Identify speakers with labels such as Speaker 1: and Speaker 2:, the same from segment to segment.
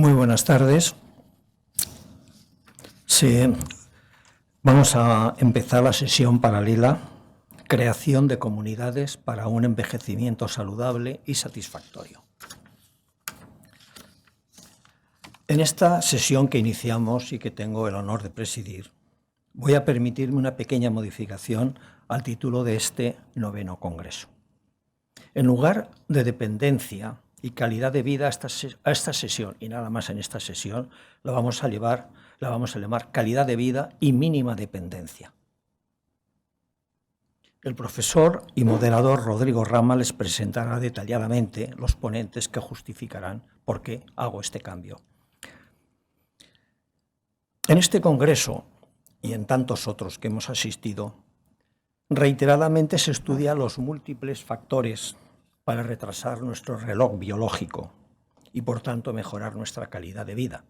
Speaker 1: Muy buenas tardes. Vamos a empezar la sesión paralela, creación de comunidades para un envejecimiento saludable y satisfactorio. En esta sesión que iniciamos y que tengo el honor de presidir, voy a permitirme una pequeña modificación al título de este 9º Congreso. En lugar de dependencia y calidad de vida a esta sesión, y nada más en esta sesión, la vamos a llamar calidad de vida y mínima dependencia. El profesor y moderador Rodrigo Rama les presentará detalladamente los ponentes que justificarán por qué hago este cambio. En este congreso y en tantos otros que hemos asistido, reiteradamente se estudian los múltiples factores para retrasar nuestro reloj biológico y, por tanto, mejorar nuestra calidad de vida.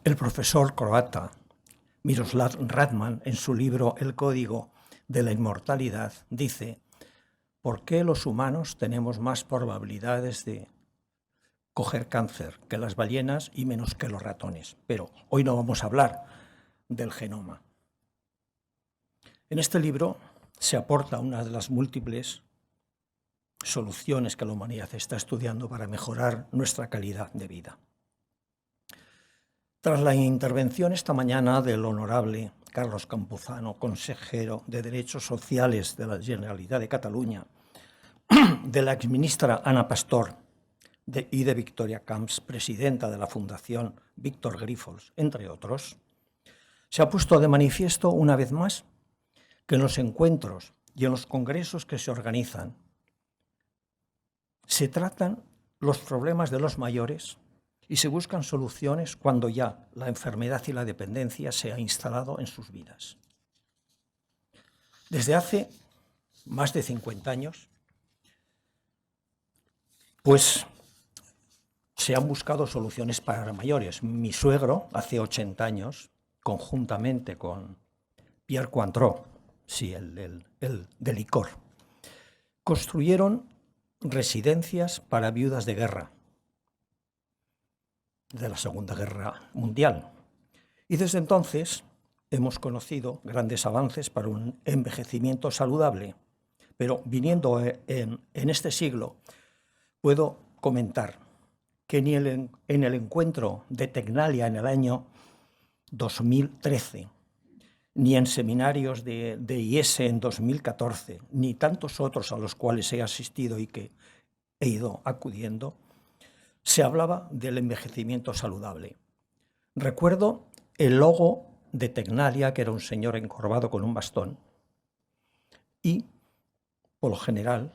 Speaker 1: El profesor croata Miroslav Radman, en su libro El Código de la Inmortalidad, dice: ¿por qué los humanos tenemos más probabilidades de coger cáncer que las ballenas y menos que los ratones? Pero hoy no vamos a hablar del genoma. En este libro se aporta una de las múltiples soluciones que la humanidad está estudiando para mejorar nuestra calidad de vida. Tras la intervención esta mañana del honorable Carlos Campuzano, consejero de Derechos Sociales de la Generalitat de Cataluña, de la exministra Ana Pastor y de Victoria Camps, presidenta de la Fundación Víctor Grífols, entre otros, se ha puesto de manifiesto una vez más que en los encuentros y en los congresos que se organizan se tratan los problemas de los mayores y se buscan soluciones cuando ya la enfermedad y la dependencia se ha instalado en sus vidas. Desde hace más de 50 años, pues se han buscado soluciones para los mayores. Mi suegro, hace 80 años, conjuntamente con Pierre Cointreau, sí, el de licor, construyeron residencias para viudas de guerra de la Segunda Guerra Mundial. Y desde entonces hemos conocido grandes avances para un envejecimiento saludable. Pero viniendo en este siglo, puedo comentar que ni en el encuentro de Tecnalia en el año 2013, ni en seminarios de IESE en 2014, ni tantos otros a los cuales he asistido y que he ido acudiendo, se hablaba del envejecimiento saludable. Recuerdo el logo de Tecnalia, que era un señor encorvado con un bastón, y, por lo general,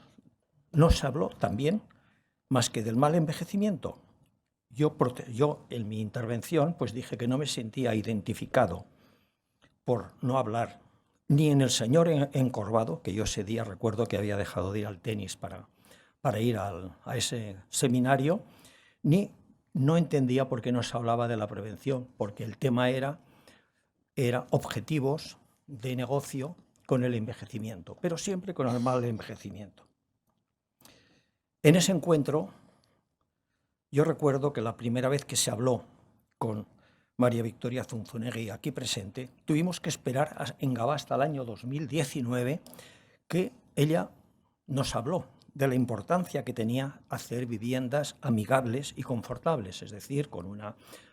Speaker 1: no se habló también más que del mal envejecimiento. Yo en mi intervención pues dije que no me sentía identificado por no hablar ni en el señor encorvado, que yo ese día recuerdo que había dejado de ir al tenis para ir a ese seminario, ni no entendía por qué no se hablaba de la prevención, porque el tema era objetivos de negocio con el envejecimiento, pero siempre con el mal envejecimiento. En ese encuentro, yo recuerdo que la primera vez que se habló con María Victoria Zunzunegui, aquí presente, tuvimos que esperar en Gavá hasta el año 2019 que ella nos habló de la importancia que tenía hacer viviendas amigables y confortables, es decir,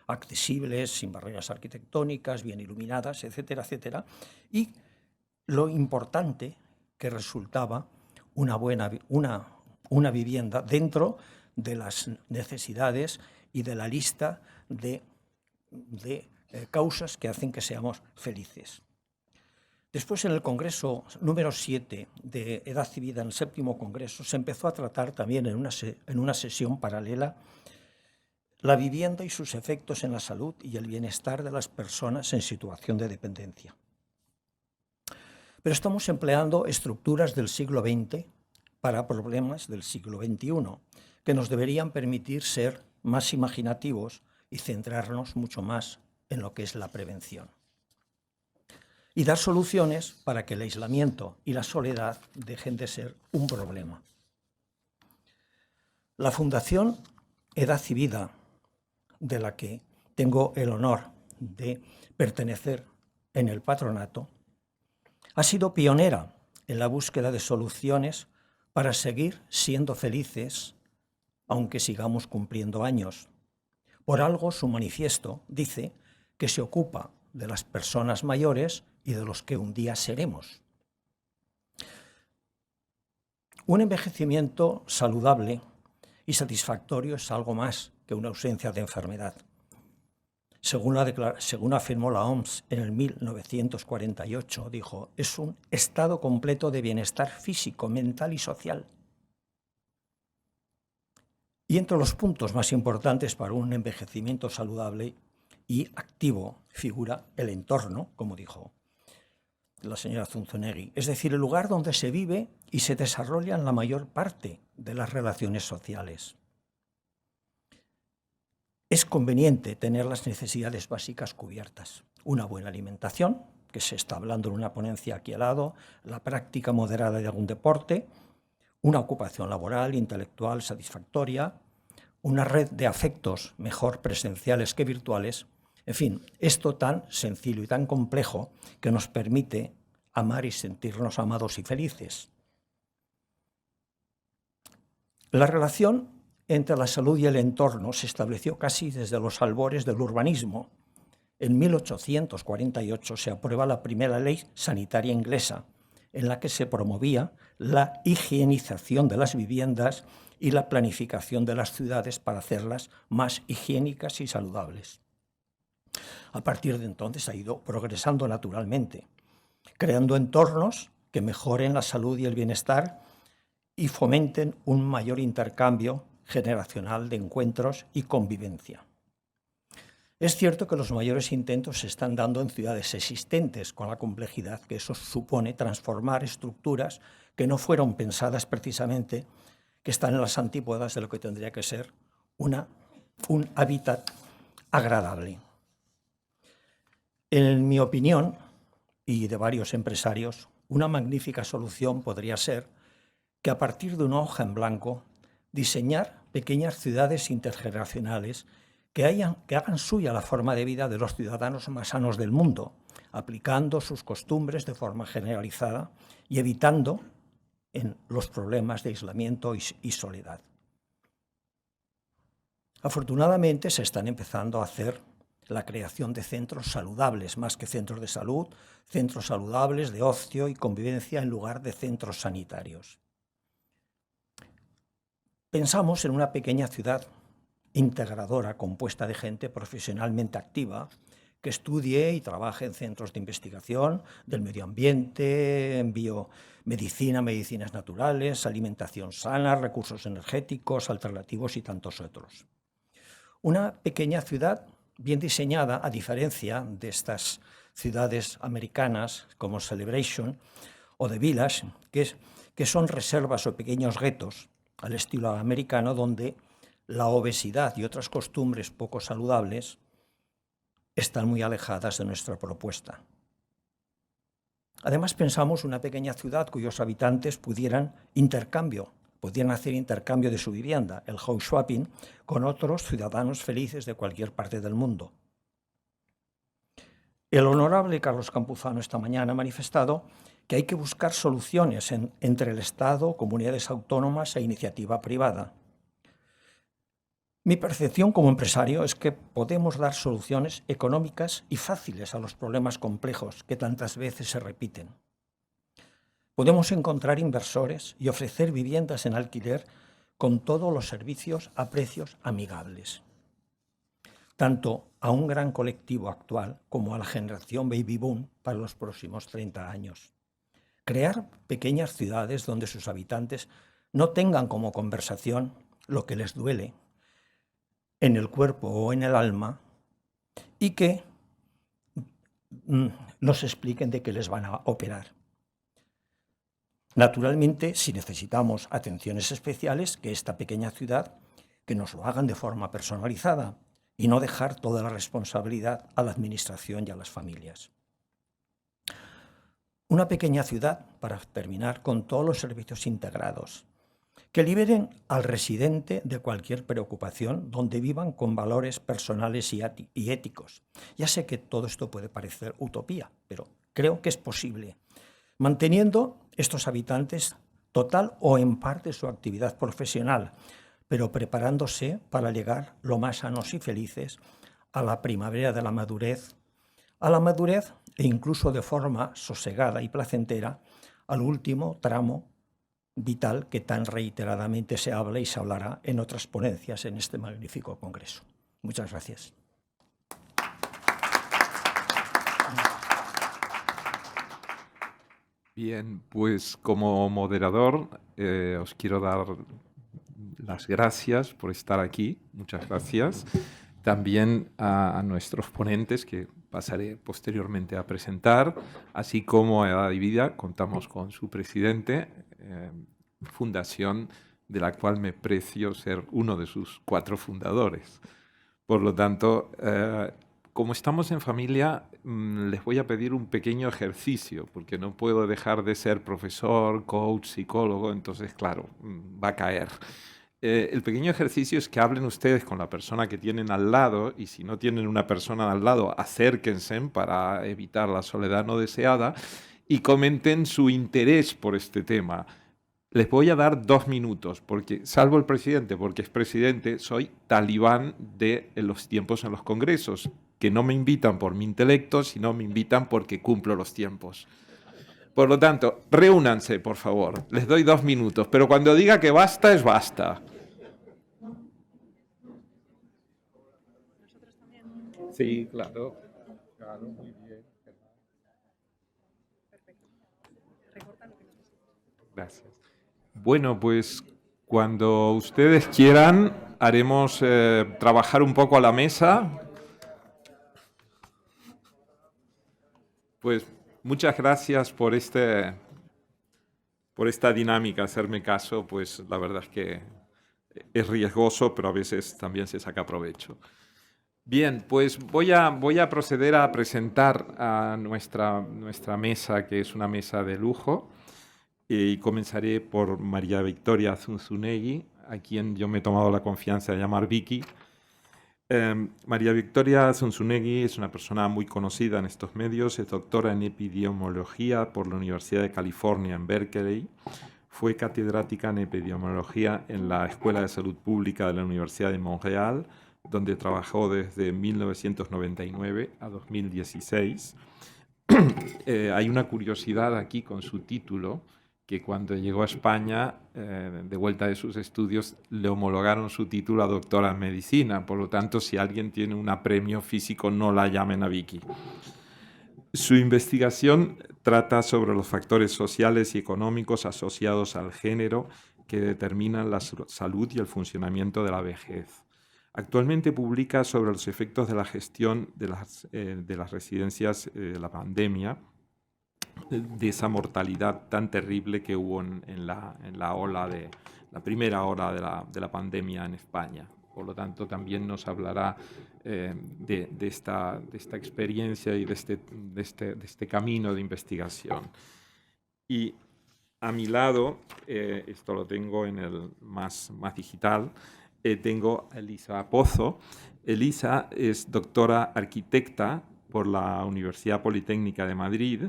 Speaker 1: accesibles, sin barreras arquitectónicas, bien iluminadas, etcétera, etcétera, y lo importante que resultaba una vivienda dentro de las necesidades y de la lista de causas que hacen que seamos felices. Después, en el Congreso número 7 de Edad y Vida, en el 7º Congreso, se empezó a tratar también en una sesión paralela la vivienda y sus efectos en la salud y el bienestar de las personas en situación de dependencia. Pero estamos empleando estructuras del siglo XX para problemas del siglo XXI, que nos deberían permitir ser más imaginativos y centrarnos mucho más en lo que es la prevención. Y dar soluciones para que el aislamiento y la soledad dejen de ser un problema. La Fundación Edad y Vida, de la que tengo el honor de pertenecer en el patronato, ha sido pionera en la búsqueda de soluciones para seguir siendo felices, aunque sigamos cumpliendo años. Por algo su manifiesto dice que se ocupa de las personas mayores y de los que un día seremos. Un envejecimiento saludable y satisfactorio es algo más que una ausencia de enfermedad. Según afirmó la OMS en el 1948, dijo, es un estado completo de bienestar físico, mental y social. Y entre los puntos más importantes para un envejecimiento saludable y activo figura el entorno, como dijo la señora Zunzunegui, es decir, el lugar donde se vive y se desarrollan la mayor parte de las relaciones sociales. Es conveniente tener las necesidades básicas cubiertas. Una buena alimentación, que se está hablando en una ponencia aquí al lado, la práctica moderada de algún deporte, una ocupación laboral, intelectual, satisfactoria, una red de afectos mejor presenciales que virtuales, en fin, esto tan sencillo y tan complejo que nos permite amar y sentirnos amados y felices. La relación entre la salud y el entorno se estableció casi desde los albores del urbanismo. En 1848 se aprueba la primera ley sanitaria inglesa, en la que se promovía la higienización de las viviendas y la planificación de las ciudades para hacerlas más higiénicas y saludables. A partir de entonces ha ido progresando naturalmente, creando entornos que mejoren la salud y el bienestar y fomenten un mayor intercambio generacional de encuentros y convivencia. Es cierto que los mayores intentos se están dando en ciudades existentes, con la complejidad que eso supone transformar estructuras que no fueron pensadas precisamente, que están en las antípodas de lo que tendría que ser un hábitat agradable. En mi opinión, y de varios empresarios, una magnífica solución podría ser que a partir de una hoja en blanco diseñar pequeñas ciudades intergeneracionales que hagan suya la forma de vida de los ciudadanos más sanos del mundo, aplicando sus costumbres de forma generalizada y evitando los problemas de aislamiento y soledad. Afortunadamente se están empezando a hacer la creación de centros saludables, más que centros de salud, centros saludables de ocio y convivencia en lugar de centros sanitarios. Pensamos en una pequeña ciudad integradora compuesta de gente profesionalmente activa que estudie y trabaje en centros de investigación del medio ambiente, en biomedicina, medicinas naturales, alimentación sana, recursos energéticos, alternativos y tantos otros. Una pequeña ciudad bien diseñada, a diferencia de estas ciudades americanas como Celebration o The Village, que son reservas o pequeños guetos al estilo americano, donde la obesidad y otras costumbres poco saludables están muy alejadas de nuestra propuesta. Además, pensamos una pequeña ciudad cuyos habitantes pudieran hacer intercambio de su vivienda, el house swapping, con otros ciudadanos felices de cualquier parte del mundo. El honorable Carlos Campuzano esta mañana ha manifestado que hay que buscar soluciones entre el Estado, comunidades autónomas e iniciativa privada. Mi percepción como empresario es que podemos dar soluciones económicas y fáciles a los problemas complejos que tantas veces se repiten. Podemos encontrar inversores y ofrecer viviendas en alquiler con todos los servicios a precios amigables, tanto a un gran colectivo actual como a la generación baby boom para los próximos 30 años. Crear pequeñas ciudades donde sus habitantes no tengan como conversación lo que les duele en el cuerpo o en el alma y que nos expliquen de qué les van a operar. Naturalmente, si necesitamos atenciones especiales, que esta pequeña ciudad, que nos lo hagan de forma personalizada y no dejar toda la responsabilidad a la administración y a las familias. Una pequeña ciudad, para terminar, con todos los servicios integrados, que liberen al residente de cualquier preocupación donde vivan con valores personales y éticos. Ya sé que todo esto puede parecer utopía, pero creo que es posible, manteniendo estos habitantes total o en parte su actividad profesional, pero preparándose para llegar lo más sanos y felices a la primavera de la madurez, e incluso de forma sosegada y placentera al último tramo vital que tan reiteradamente se habla y se hablará en otras ponencias en este magnífico congreso. Muchas gracias.
Speaker 2: Bien, pues como moderador os quiero dar las gracias por estar aquí. Muchas gracias. También a nuestros ponentes, que pasaré posteriormente a presentar, así como a Edad y Vida. Contamos con su presidente, fundación de la cual me precio ser uno de sus 4 fundadores. Por lo tanto, como estamos en familia, les voy a pedir un pequeño ejercicio, porque no puedo dejar de ser profesor, coach, psicólogo, entonces, claro, va a caer. El pequeño ejercicio es que hablen ustedes con la persona que tienen al lado, y si no tienen una persona al lado, acérquense para evitar la soledad no deseada, y comenten su interés por este tema. Les voy a dar 2 minutos, porque salvo el presidente, porque es presidente, soy talibán de los tiempos en los congresos, que no me invitan por mi intelecto, sino me invitan porque cumplo los tiempos. Por lo tanto, reúnanse, por favor. Les doy 2 minutos, pero cuando diga que basta, es basta. Sí, claro. Claro, muy bien. Gracias. Bueno, pues cuando ustedes quieran, haremos trabajar un poco a la mesa. Pues muchas gracias por esta dinámica, hacerme caso, pues la verdad es que es riesgoso, pero a veces también se saca provecho. Bien, pues voy a proceder a presentar a nuestra mesa, que es una mesa de lujo, y comenzaré por María Victoria Zunzunegui, a quien yo me he tomado la confianza de llamar Vicky. María Victoria Zunzunegui es una persona muy conocida en estos medios, es doctora en epidemiología por la Universidad de California en Berkeley, fue catedrática en epidemiología en la Escuela de Salud Pública de la Universidad de Montreal, donde trabajó desde 1999 a 2016. Hay una curiosidad aquí con su título, que cuando llegó a España, de vuelta de sus estudios, le homologaron su título a doctora en medicina. Por lo tanto, si alguien tiene un apremio físico, no la llamen a Vicky. Su investigación trata sobre los factores sociales y económicos asociados al género que determinan la salud y el funcionamiento de la vejez. Actualmente publica sobre los efectos de la gestión de las residencias de la pandemia, de esa mortalidad tan terrible que hubo en la primera ola de la pandemia en España. Por lo tanto, también nos hablará de esta experiencia y de este camino de investigación. Y a mi lado, esto lo tengo en el más digital, tengo a Elisa Pozo. Elisa es doctora arquitecta por la Universidad Politécnica de Madrid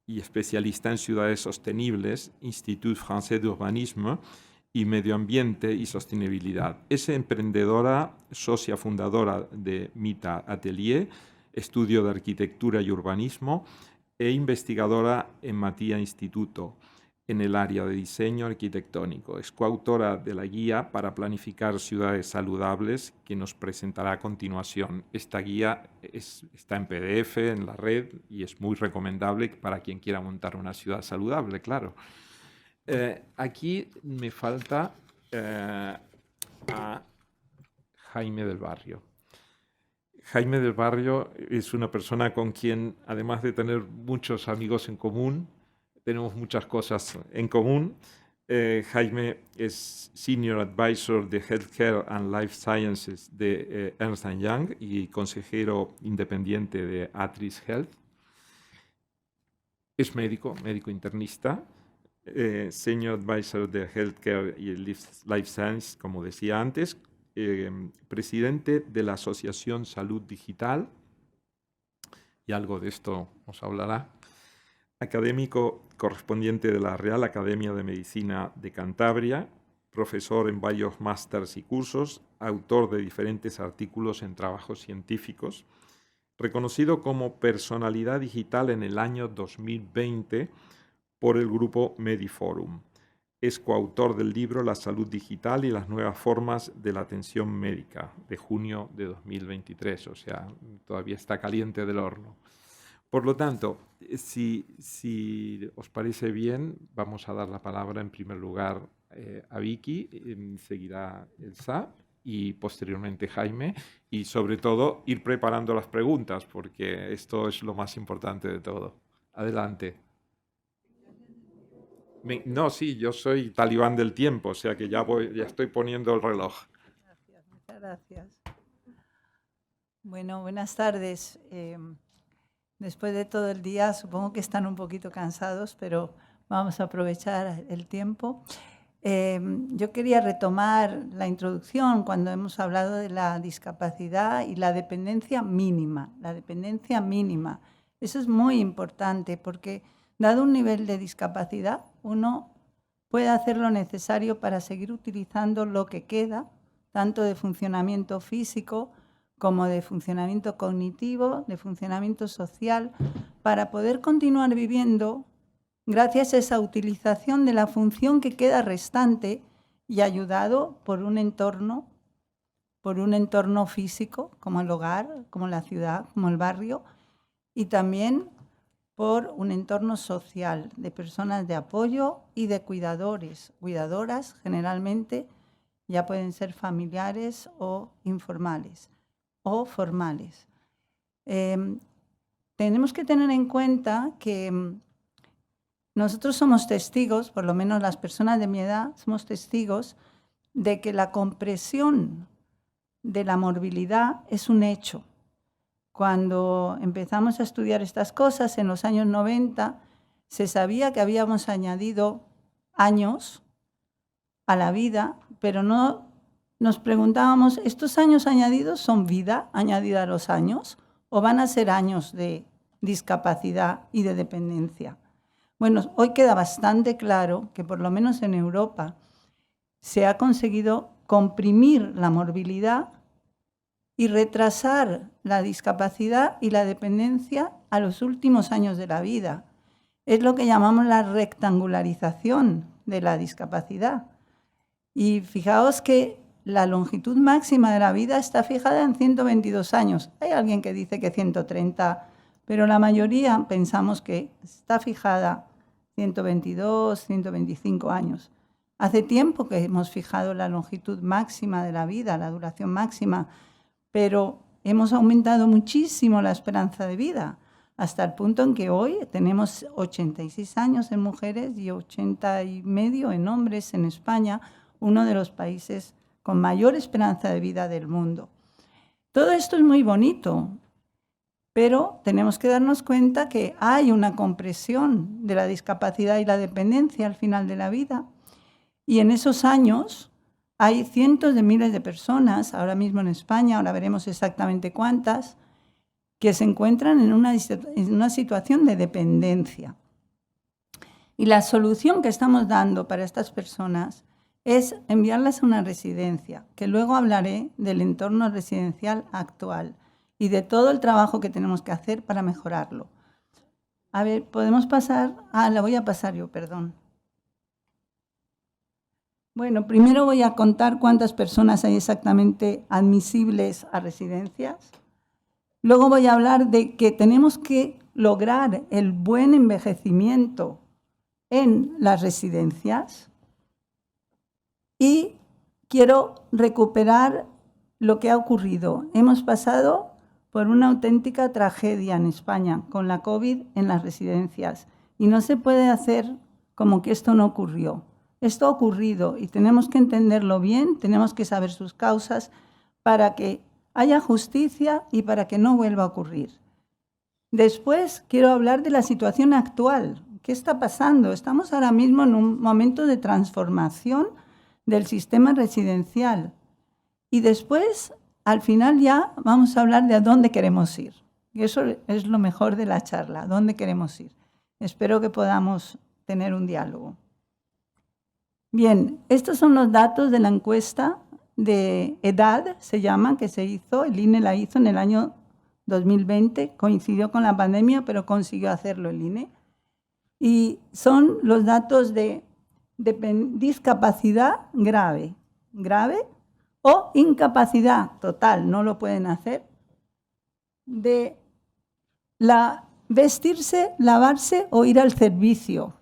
Speaker 2: y especialista en ciudades sostenibles, Institut Français d'Urbanisme, y Medio Ambiente y Sostenibilidad. Es emprendedora, socia fundadora de Mita Atelier, estudio de arquitectura y urbanismo, e investigadora en Matia Instituto, en el área de diseño arquitectónico. Es coautora de la guía para planificar ciudades saludables que nos presentará a continuación. Esta guía está en PDF en la red y es muy recomendable para quien quiera montar una ciudad saludable, claro. Aquí me falta a Jaime del Barrio. Jaime del Barrio es una persona con quien, además de tener muchos amigos en común, tenemos muchas cosas en común. Jaime es Senior Advisor de Healthcare and Life Sciences de Ernst & Young y consejero independiente de Atris Health. Es médico internista. Senior Advisor de Healthcare y Life Science, como decía antes, presidente de la Asociación Salud Digital, y algo de esto nos hablará, académico correspondiente de la Real Academia de Medicina de Cantabria, profesor en varios másters y cursos, autor de diferentes artículos en trabajos científicos, reconocido como personalidad digital en el año 2020 por el grupo Mediforum. Es coautor del libro La salud digital y las nuevas formas de la atención médica, de junio de 2023, o sea, todavía está caliente del horno. Por lo tanto, si os parece bien, vamos a dar la palabra en primer lugar a Vicky, seguirá Elsa y posteriormente Jaime, y sobre todo ir preparando las preguntas, porque esto es lo más importante de todo. Adelante. No, sí, yo soy talibán del tiempo, o sea que ya estoy poniendo el reloj.
Speaker 3: Gracias, muchas gracias. Bueno, buenas tardes. Después de todo el día, supongo que están un poquito cansados, pero vamos a aprovechar el tiempo. Yo quería retomar la introducción cuando hemos hablado de la discapacidad y la dependencia mínima. La dependencia mínima. Eso es muy importante porque, dado un nivel de discapacidad, uno puede hacer lo necesario para seguir utilizando lo que queda, tanto de funcionamiento físico como de funcionamiento cognitivo, de funcionamiento social, para poder continuar viviendo gracias a esa utilización de la función que queda restante y ayudado por un entorno físico, como el hogar, como la ciudad, como el barrio, y también por un entorno social de personas de apoyo y de cuidadores, cuidadoras generalmente, ya pueden ser familiares o informales o formales. Tenemos que tener en cuenta que nosotros somos testigos, por lo menos las personas de mi edad, somos testigos de que la compresión de la morbilidad es un hecho. Cuando empezamos a estudiar estas cosas, en los años 90, se sabía que habíamos añadido años a la vida, pero no nos preguntábamos, ¿estos años añadidos son vida añadida a los años o van a ser años de discapacidad y de dependencia? Bueno, hoy queda bastante claro que por lo menos en Europa se ha conseguido comprimir la morbilidad y retrasar la discapacidad y la dependencia a los últimos años de la vida. Es lo que llamamos la rectangularización de la discapacidad. Y fijaos que la longitud máxima de la vida está fijada en 122 años. Hay alguien que dice que 130, pero la mayoría pensamos que está fijada 122, 125 años. Hace tiempo que hemos fijado la longitud máxima de la vida, la duración máxima, pero hemos aumentado muchísimo la esperanza de vida, hasta el punto en que hoy tenemos 86 años en mujeres y 80 y medio en hombres en España, uno de los países con mayor esperanza de vida del mundo. Todo esto es muy bonito, pero tenemos que darnos cuenta que hay una compresión de la discapacidad y la dependencia al final de la vida, y en esos años hay cientos de miles de personas, ahora mismo en España, ahora veremos exactamente cuántas, que se encuentran en una situación de dependencia. Y la solución que estamos dando para estas personas es enviarlas a una residencia, que luego hablaré del entorno residencial actual y de todo el trabajo que tenemos que hacer para mejorarlo. A ver, ¿podemos pasar? La voy a pasar yo, perdón. Bueno, primero voy a contar cuántas personas hay exactamente admisibles a residencias. Luego voy a hablar de que tenemos que lograr el buen envejecimiento en las residencias. Y quiero recuperar lo que ha ocurrido. Hemos pasado por una auténtica tragedia en España con la COVID en las residencias. Y no se puede hacer como que esto no ocurrió. Esto ha ocurrido y tenemos que entenderlo bien, tenemos que saber sus causas para que haya justicia y para que no vuelva a ocurrir. Después quiero hablar de la situación actual, ¿Qué está pasando? Estamos ahora mismo en un momento de transformación del sistema residencial. Y después, al final ya vamos a hablar de a dónde queremos ir. Y eso es lo mejor de la charla, a dónde queremos ir. Espero que podamos tener un diálogo. Bien, estos son los datos de la encuesta de edad, se llama, que se hizo, el INE la hizo en el año 2020, coincidió con la pandemia, pero consiguió hacerlo el INE. Y son los datos de discapacidad grave o incapacidad total, no lo pueden hacer, de vestirse, lavarse o ir al servicio.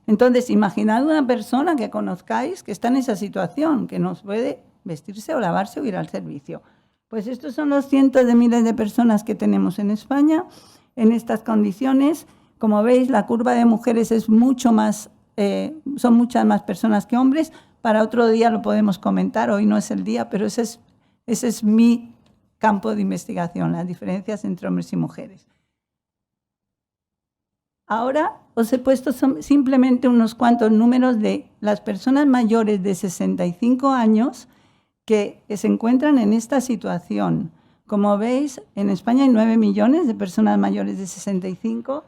Speaker 3: Entonces, imaginad una persona que conozcáis que está en esa situación, que no puede vestirse o lavarse o ir al servicio. Pues estos son los cientos de miles de personas que tenemos en España en estas condiciones. Como veis, la curva de mujeres es mucho más, son muchas más personas que hombres. Para otro día lo podemos comentar, hoy no es el día, pero ese es mi campo de investigación, las diferencias entre hombres y mujeres. Ahora os he puesto simplemente unos cuantos números de las personas mayores de 65 años que se encuentran en esta situación. Como veis, en España hay 9 millones de personas mayores de 65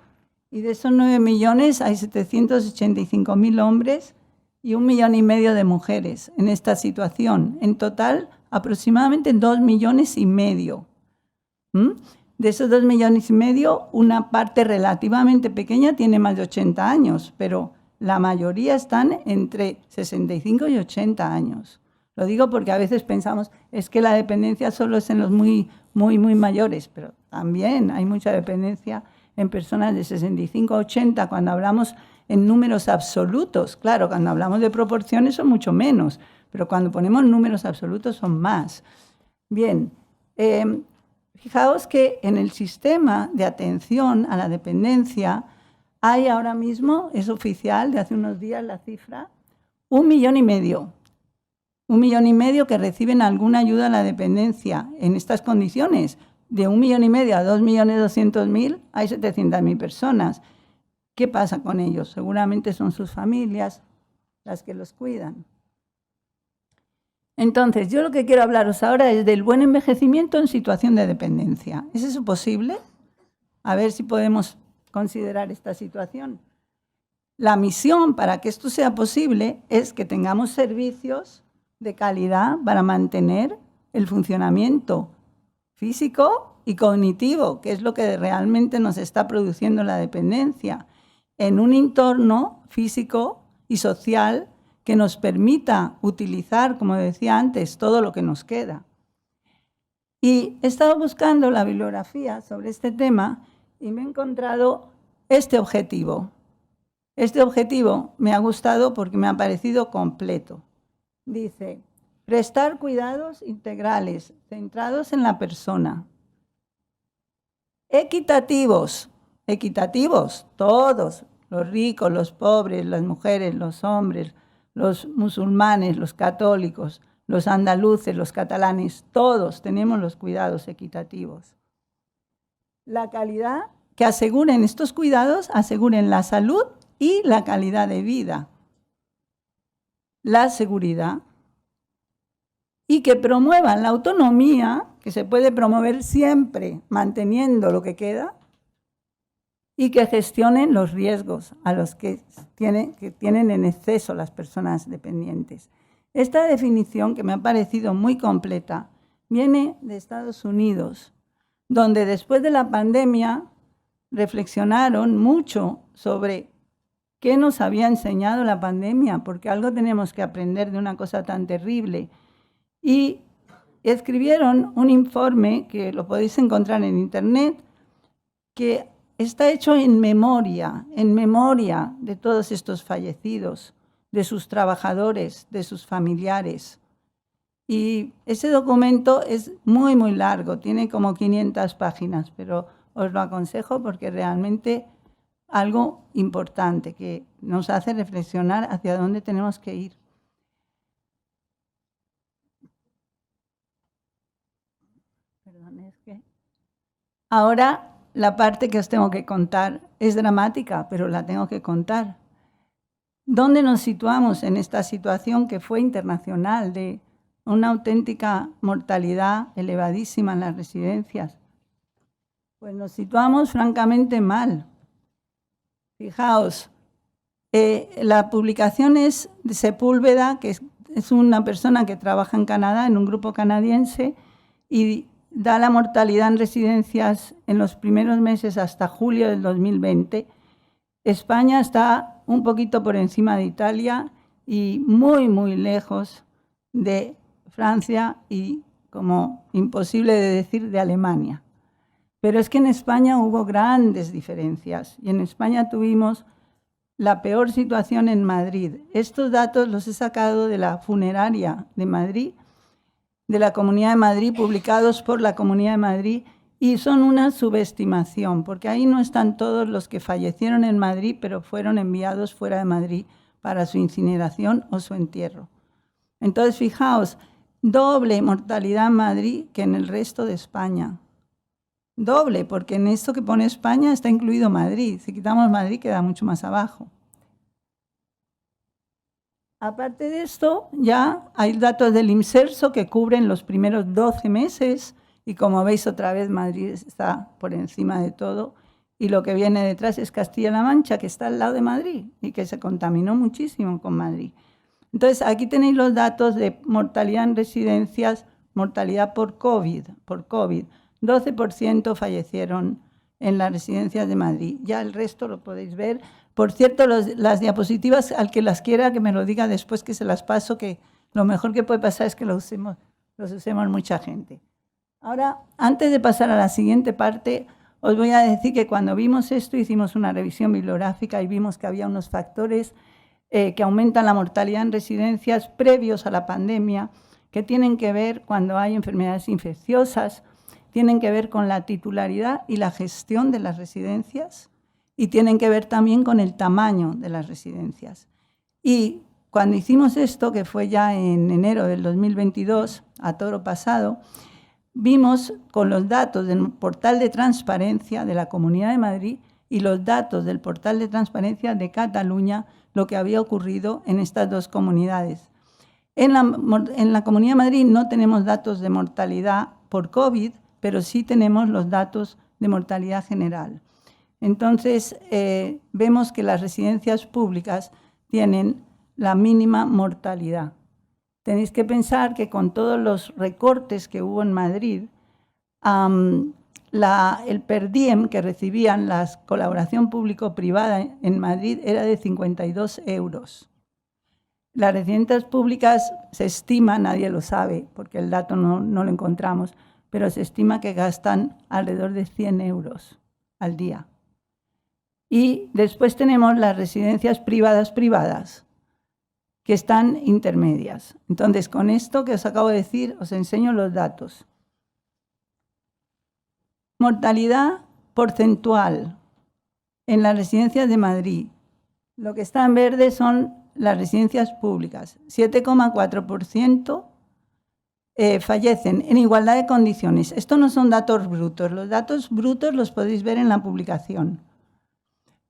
Speaker 3: y de esos 9 millones hay 785.000 hombres y 1,5 millones de mujeres en esta situación. En total, aproximadamente 2,5 millones. De esos 2,5 millones, una parte relativamente pequeña tiene más de 80 años, pero la mayoría están entre 65 y 80 años. Lo digo porque a veces pensamos, es que la dependencia solo es en los muy mayores, pero también hay mucha dependencia en personas de 65 a 80, cuando hablamos en números absolutos. Claro, cuando hablamos de proporciones son mucho menos, pero cuando ponemos números absolutos son más. Bien, fijaos que en el sistema de atención a la dependencia hay ahora mismo, es oficial, de hace unos días la cifra, 1,5 millones. 1,5 millones que reciben alguna ayuda a la dependencia en estas condiciones. De 1,5 millones a 2,200,000 hay 700.000 personas. ¿Qué pasa con ellos? Seguramente son sus familias las que los cuidan. Entonces, yo lo que quiero hablaros ahora es del buen envejecimiento en situación de dependencia. ¿Es eso posible? A ver si podemos considerar esta situación. La misión para que esto sea posible es que tengamos servicios de calidad para mantener el funcionamiento físico y cognitivo, que es lo que realmente nos está produciendo la dependencia, en un entorno físico y social que nos permita utilizar, como decía antes, todo lo que nos queda. Y he estado buscando la bibliografía sobre este tema y me he encontrado este objetivo. Este objetivo me ha gustado porque me ha parecido completo. Dice, prestar cuidados integrales, centrados en la persona. Equitativos, todos, los ricos, los pobres, las mujeres, los hombres, los musulmanes, los católicos, los andaluces, los catalanes, todos tenemos los cuidados equitativos. La calidad, que aseguren estos cuidados, aseguren la salud y la calidad de vida. La seguridad. Y que promuevan la autonomía, que se puede promover siempre manteniendo lo que queda, y que gestionen los riesgos a los que tienen en exceso las personas dependientes. Esta definición, que me ha parecido muy completa, viene de Estados Unidos, donde después de la pandemia reflexionaron mucho sobre qué nos había enseñado la pandemia, porque algo tenemos que aprender de una cosa tan terrible. Y escribieron un informe, que lo podéis encontrar en internet, que está hecho en memoria de todos estos fallecidos, de sus trabajadores, de sus familiares. Y ese documento es muy largo, tiene como 500 páginas, pero os lo aconsejo porque realmente algo importante que nos hace reflexionar hacia dónde tenemos que ir. Perdón, es que ahora la parte que os tengo que contar. Es dramática, pero la tengo que contar. ¿Dónde nos situamos en esta situación que fue internacional de una auténtica mortalidad elevadísima en las residencias? Pues nos situamos francamente mal. Fijaos, la publicación es de Sepúlveda, que es una persona que trabaja en Canadá, en un grupo canadiense, y da la mortalidad en residencias en los primeros meses hasta julio del 2020. España está un poquito por encima de Italia y muy, muy lejos de Francia y, como imposible de decir, de Alemania. Pero es que en España hubo grandes diferencias y en España tuvimos la peor situación en Madrid. Estos datos los he sacado de la funeraria de Madrid, de la Comunidad de Madrid, publicados por la Comunidad de Madrid, y son una subestimación, porque ahí no están todos los que fallecieron en Madrid, pero fueron enviados fuera de Madrid para su incineración o su entierro. Entonces, fijaos, doble mortalidad en Madrid que en el resto de España. Doble, porque en esto que pone España está incluido Madrid. Si quitamos Madrid, queda mucho más abajo. Aparte de esto, ya hay datos del IMSERSO que cubren los primeros 12 meses y, como veis, otra vez Madrid está por encima de todo, y lo que viene detrás es Castilla-La Mancha, que está al lado de Madrid y que se contaminó muchísimo con Madrid. Entonces, aquí tenéis los datos de mortalidad en residencias, mortalidad por COVID. 12% fallecieron en las residencias de Madrid. Ya el resto lo podéis ver. Por cierto, las diapositivas, al que las quiera, que me lo diga después, que se las paso, que lo mejor que puede pasar es que los usemos mucha gente. Ahora, antes de pasar a la siguiente parte, os voy a decir que cuando vimos esto, hicimos una revisión bibliográfica y vimos que había unos factores que aumentan la mortalidad en residencias previos a la pandemia, que tienen que ver cuando hay enfermedades infecciosas, tienen que ver con la titularidad y la gestión de las residencias y tienen que ver también con el tamaño de las residencias. Y cuando hicimos esto, que fue ya en enero del 2022, a toro pasado, vimos con los datos del portal de transparencia de la Comunidad de Madrid y los datos del portal de transparencia de Cataluña lo que había ocurrido en estas dos comunidades. En la Comunidad de Madrid no tenemos datos de mortalidad por COVID, pero sí tenemos los datos de mortalidad general. Entonces, vemos que las residencias públicas tienen la mínima mortalidad. Tenéis que pensar que con todos los recortes que hubo en Madrid, el per diem que recibían la colaboración público-privada en Madrid era de 52 euros. Las residencias públicas se estima, nadie lo sabe, porque el dato no lo encontramos, pero se estima que gastan alrededor de 100 euros al día. Y después tenemos las residencias privadas, que están intermedias. Entonces, con esto que os acabo de decir, os enseño los datos. Mortalidad porcentual en las residencias de Madrid. Lo que está en verde son las residencias públicas. 7,4% fallecen en igualdad de condiciones. Esto no son datos brutos. Los datos brutos los podéis ver en la publicación.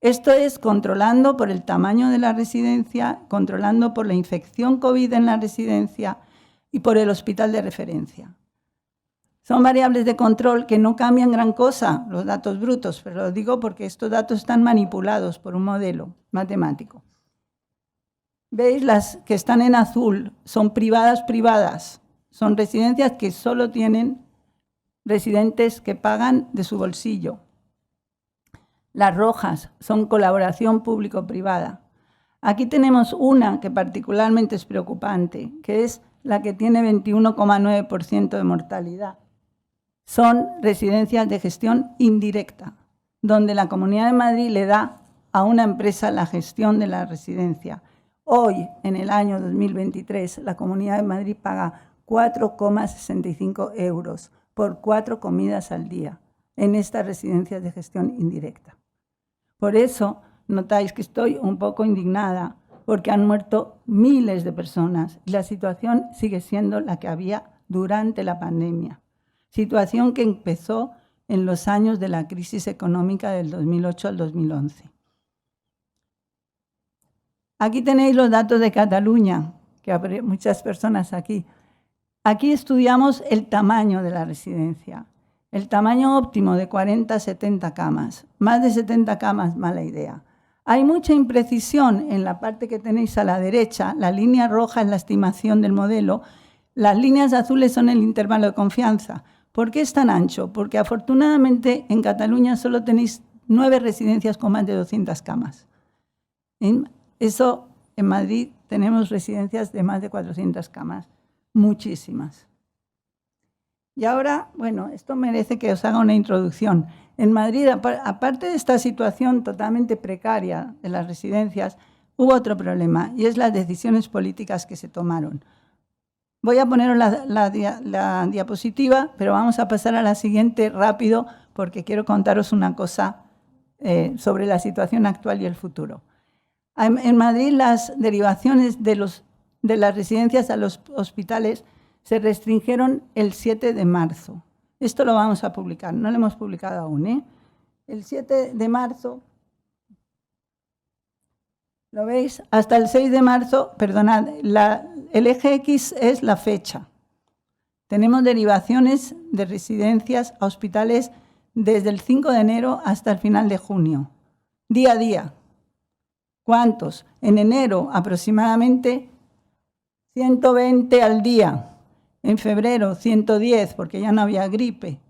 Speaker 3: Esto es controlando por el tamaño de la residencia, controlando por la infección COVID en la residencia y por el hospital de referencia. Son variables de control que no cambian gran cosa, los datos brutos, pero lo digo porque estos datos están manipulados por un modelo matemático. ¿Veis? Las que están en azul son privadas. Son residencias que solo tienen residentes que pagan de su bolsillo. Las rojas son colaboración público-privada. Aquí tenemos una que particularmente es preocupante, que es la que tiene 21,9% de mortalidad. Son residencias de gestión indirecta, donde la Comunidad de Madrid le da a una empresa la gestión de la residencia. Hoy, en el año 2023, la Comunidad de Madrid paga 4,65 euros por 4 comidas al día en estas residencias de gestión indirecta. Por eso notáis que estoy un poco indignada, porque han muerto miles de personas y la situación sigue siendo la que había durante la pandemia. Situación que empezó en los años de la crisis económica del 2008 al 2011. Aquí tenéis los datos de Cataluña, que habrá muchas personas aquí. Aquí estudiamos el tamaño de la residencia. El tamaño óptimo de 40 a 70 camas. Más de 70 camas, mala idea. Hay mucha imprecisión en la parte que tenéis a la derecha. La línea roja es la estimación del modelo. Las líneas azules son el intervalo de confianza. ¿Por qué es tan ancho? Porque afortunadamente en Cataluña solo tenéis 9 residencias con más de 200 camas. Eso, en Madrid tenemos residencias de más de 400 camas. Muchísimas. Y ahora, bueno, esto merece que os haga una introducción. En Madrid, aparte de esta situación totalmente precaria de las residencias, hubo otro problema, y es las decisiones políticas que se tomaron. Voy a poneros la diapositiva, pero vamos a pasar a la siguiente rápido, porque quiero contaros una cosa sobre la situación actual y el futuro. En Madrid, las derivaciones de las residencias a los hospitales se restringieron el 7 de marzo. Esto lo vamos a publicar, no lo hemos publicado aún, ¿eh? El 7 de marzo, ¿lo veis? Hasta el 6 de marzo, perdonad, el eje X es la fecha. Tenemos derivaciones de residencias a hospitales desde el 5 de enero hasta el final de junio, día a día. ¿Cuántos? En enero aproximadamente 120 al día. En febrero 110 porque ya no había gripe.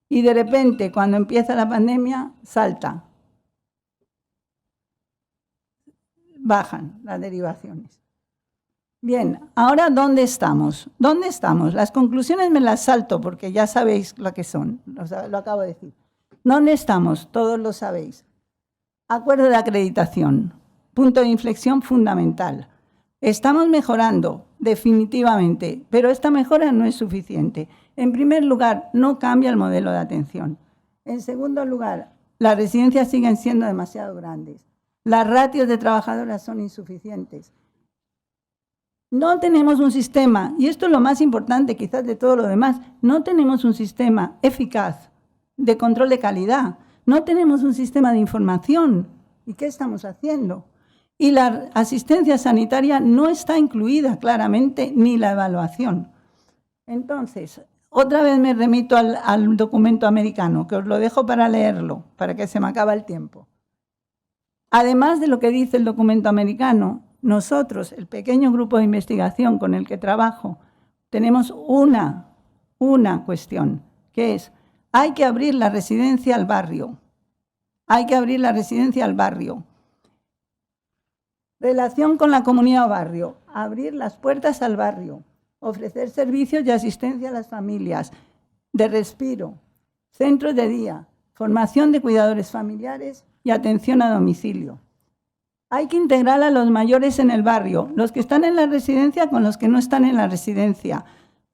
Speaker 3: Y de repente, cuando empieza la pandemia, salta. Bajan las derivaciones. Bien, ahora ¿dónde estamos? ¿Dónde estamos? Las conclusiones me las salto porque ya sabéis lo que son. Lo acabo de decir. ¿Dónde estamos? Todos lo sabéis. Acuerdo de acreditación. Punto de inflexión fundamental. Estamos mejorando, definitivamente, pero esta mejora no es suficiente. En primer lugar, no cambia el modelo de atención. En segundo lugar, las residencias siguen siendo demasiado grandes. Las ratios de trabajadoras son insuficientes. No tenemos un sistema, y esto es lo más importante quizás de todo lo demás, no tenemos un sistema eficaz de control de calidad, no tenemos un sistema de información. ¿Y qué estamos haciendo? Y la asistencia sanitaria no está incluida claramente, ni la evaluación. Entonces, otra vez me remito al documento americano, que os lo dejo para leerlo, para que se me acabe el tiempo. Además de lo que dice el documento americano, nosotros, el pequeño grupo de investigación con el que trabajo, tenemos una cuestión, que es, hay que abrir la residencia al barrio. Hay que abrir la residencia al barrio. Relación con la comunidad o barrio, abrir las puertas al barrio, ofrecer servicios y asistencia a las familias, de respiro, centros de día, formación de cuidadores familiares y atención a domicilio. Hay que integrar a los mayores en el barrio, los que están en la residencia con los que no están en la residencia.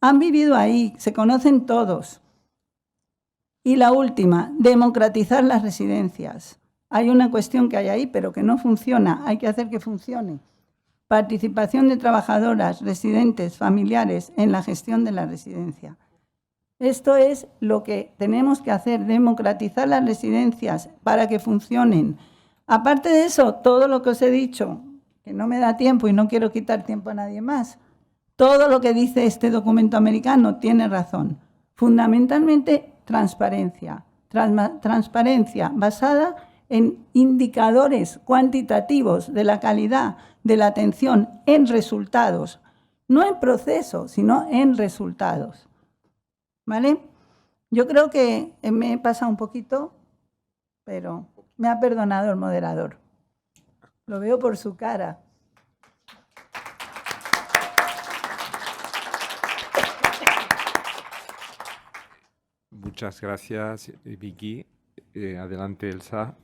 Speaker 3: Han vivido ahí, se conocen todos. Y la última, democratizar las residencias. Hay una cuestión que hay ahí, pero que no funciona. Hay que hacer que funcione. Participación de trabajadoras, residentes, familiares en la gestión de la residencia. Esto es lo que tenemos que hacer, democratizar las residencias para que funcionen. Aparte de eso, todo lo que os he dicho, que no me da tiempo y no quiero quitar tiempo a nadie más, todo lo que dice este documento americano tiene razón. Fundamentalmente, transparencia. Transparencia basada en indicadores cuantitativos de la calidad de la atención en resultados, no en proceso, sino en resultados. ¿Vale? Yo creo que me he pasado un poquito, pero me ha perdonado el moderador. Lo veo por su cara.
Speaker 2: Muchas gracias, Vicky. Adelante, Elsa.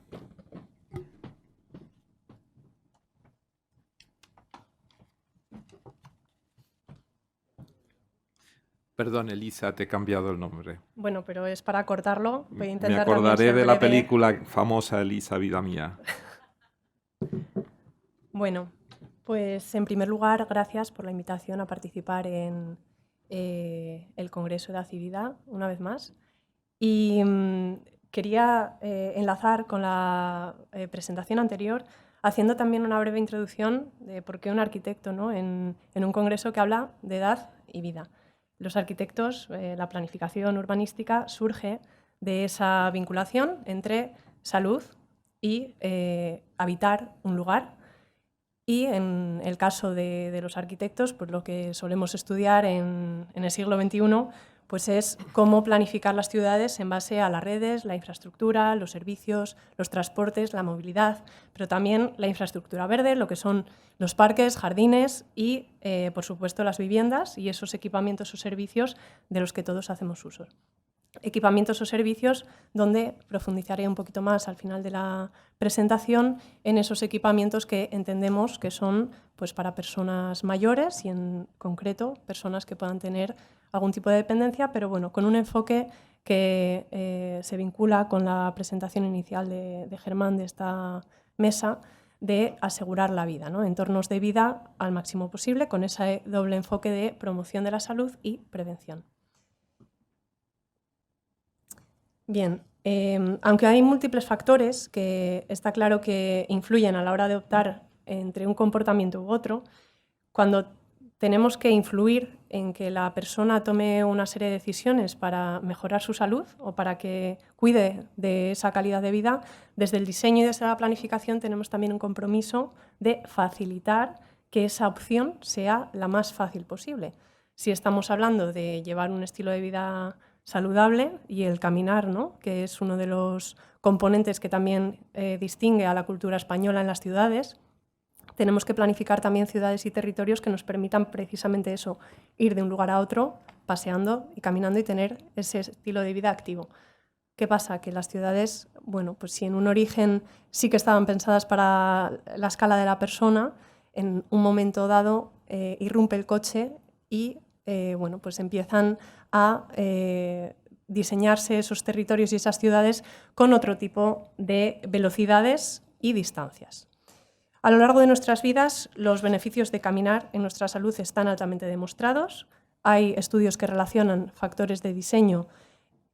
Speaker 2: Perdón, Elisa, te he cambiado el nombre.
Speaker 4: Bueno, pero es para cortarlo. Voy a intentar
Speaker 2: Me acordaré
Speaker 4: también ser
Speaker 2: de la
Speaker 4: breve.
Speaker 2: película famosa Elisa, vida mía.
Speaker 4: Bueno, pues en primer lugar, gracias por la invitación a participar en el Congreso de Acividad, una vez más. Y quería enlazar con la presentación anterior, haciendo también una breve introducción de por qué un arquitecto, ¿no? en un congreso que habla de edad y vida. Los arquitectos, la planificación urbanística surge de esa vinculación entre salud y habitar un lugar. Y en el caso de los arquitectos, pues lo que solemos estudiar en el siglo XXI pues es cómo planificar las ciudades en base a las redes, la infraestructura, los servicios, los transportes, la movilidad, pero también la infraestructura verde, lo que son los parques, jardines y, por supuesto, las viviendas y esos equipamientos o servicios de los que todos hacemos uso. Equipamientos o servicios donde profundizaré un poquito más al final de la presentación en esos equipamientos que entendemos que son pues, para personas mayores y en concreto personas que puedan tener algún tipo de dependencia, pero bueno, con un enfoque que se vincula con la presentación inicial de Germán de esta mesa de asegurar la vida, ¿no? Entornos de vida al máximo posible con ese doble enfoque de promoción de la salud y prevención. Bien, aunque hay múltiples factores que está claro que influyen a la hora de optar entre un comportamiento u otro, cuando tenemos que influir en que la persona tome una serie de decisiones para mejorar su salud o para que cuide de esa calidad de vida, desde el diseño y desde la planificación tenemos también un compromiso de facilitar que esa opción sea la más fácil posible. Si estamos hablando de llevar un estilo de vida saludable y el caminar, ¿no? Que es uno de los componentes que también distingue a la cultura española en las ciudades, tenemos que planificar también ciudades y territorios que nos permitan precisamente eso, ir de un lugar a otro, paseando y caminando y tener ese estilo de vida activo. ¿Qué pasa? Que las ciudades, bueno, pues si en un origen sí que estaban pensadas para la escala de la persona, en un momento dado irrumpe el coche y bueno, pues empiezan a diseñarse esos territorios y esas ciudades con otro tipo de velocidades y distancias. A lo largo de nuestras vidas, los beneficios de caminar en nuestra salud están altamente demostrados. Hay estudios que relacionan factores de diseño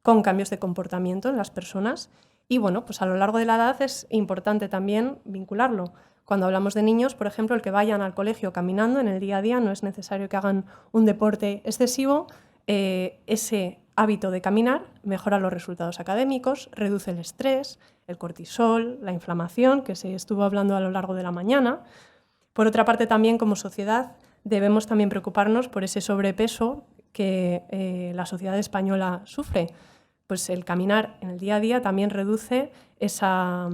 Speaker 4: con cambios de comportamiento en las personas y bueno, pues a lo largo de la edad es importante también vincularlo. Cuando hablamos de niños, por ejemplo, el que vayan al colegio caminando en el día a día no es necesario que hagan un deporte excesivo. Ese hábito de caminar mejora los resultados académicos, reduce el estrés, el cortisol, la inflamación, que se estuvo hablando a lo largo de la mañana. Por otra parte, también como sociedad debemos también preocuparnos por ese sobrepeso que la sociedad española sufre. Pues el caminar en el día a día también reduce esa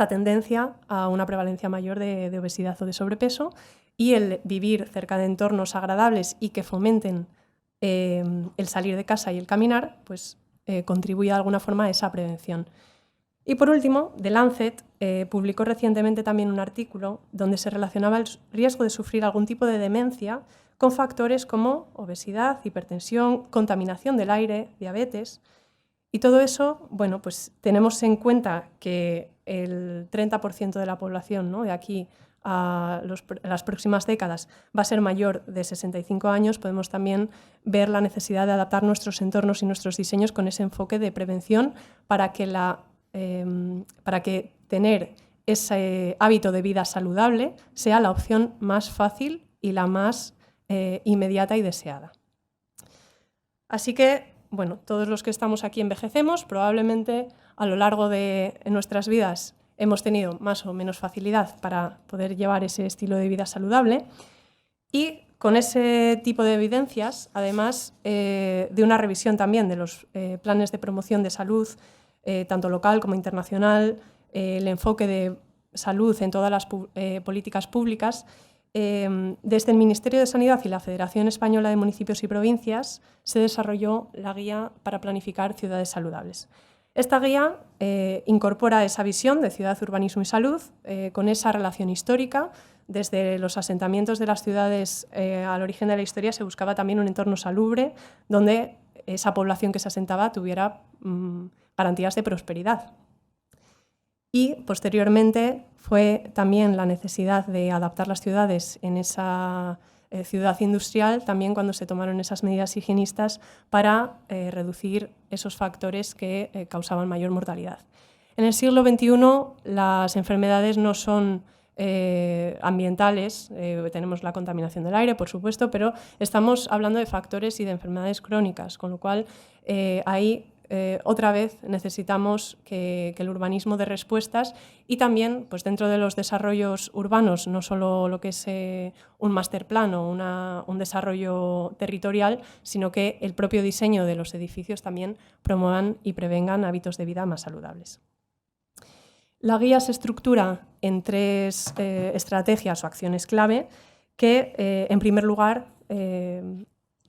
Speaker 4: tendencia a una prevalencia mayor de obesidad o de sobrepeso y el vivir cerca de entornos agradables y que fomenten el salir de casa y el caminar, pues contribuye de alguna forma a esa prevención. Y por último, The Lancet publicó recientemente también un artículo donde se relacionaba el riesgo de sufrir algún tipo de demencia con factores como obesidad, hipertensión, contaminación del aire, diabetes. Y todo eso, bueno, pues tenemos en cuenta que el 30% de la población, ¿no?, de aquí a las próximas décadas va a ser mayor de 65 años, podemos también ver la necesidad de adaptar nuestros entornos y nuestros diseños con ese enfoque de prevención para que tener ese hábito de vida saludable sea la opción más fácil y la más inmediata y deseada. Así que, bueno, todos los que estamos aquí envejecemos, probablemente a lo largo de nuestras vidas hemos tenido más o menos facilidad para poder llevar ese estilo de vida saludable y con ese tipo de evidencias, además de una revisión también de los planes de promoción de salud, tanto local como internacional, el enfoque de salud en todas las políticas públicas, desde el Ministerio de Sanidad y la Federación Española de Municipios y Provincias se desarrolló la Guía para Planificar Ciudades Saludables. Esta guía incorpora esa visión de ciudad, urbanismo y salud con esa relación histórica. Desde los asentamientos de las ciudades al origen de la historia se buscaba también un entorno salubre donde esa población que se asentaba tuviera garantías de prosperidad. Y posteriormente fue también la necesidad de adaptar las ciudades en esa ciudad industrial, también cuando se tomaron esas medidas higienistas para reducir esos factores que causaban mayor mortalidad. En el siglo XXI las enfermedades no son ambientales, tenemos la contaminación del aire, por supuesto, pero estamos hablando de factores y de enfermedades crónicas, con lo cual ahí otra vez necesitamos que el urbanismo dé respuestas y también pues dentro de los desarrollos urbanos, no solo lo que es un master plan o un desarrollo territorial, sino que el propio diseño de los edificios también promuevan y prevengan hábitos de vida más saludables. La guía se estructura en 3 estrategias o acciones clave que, en primer lugar,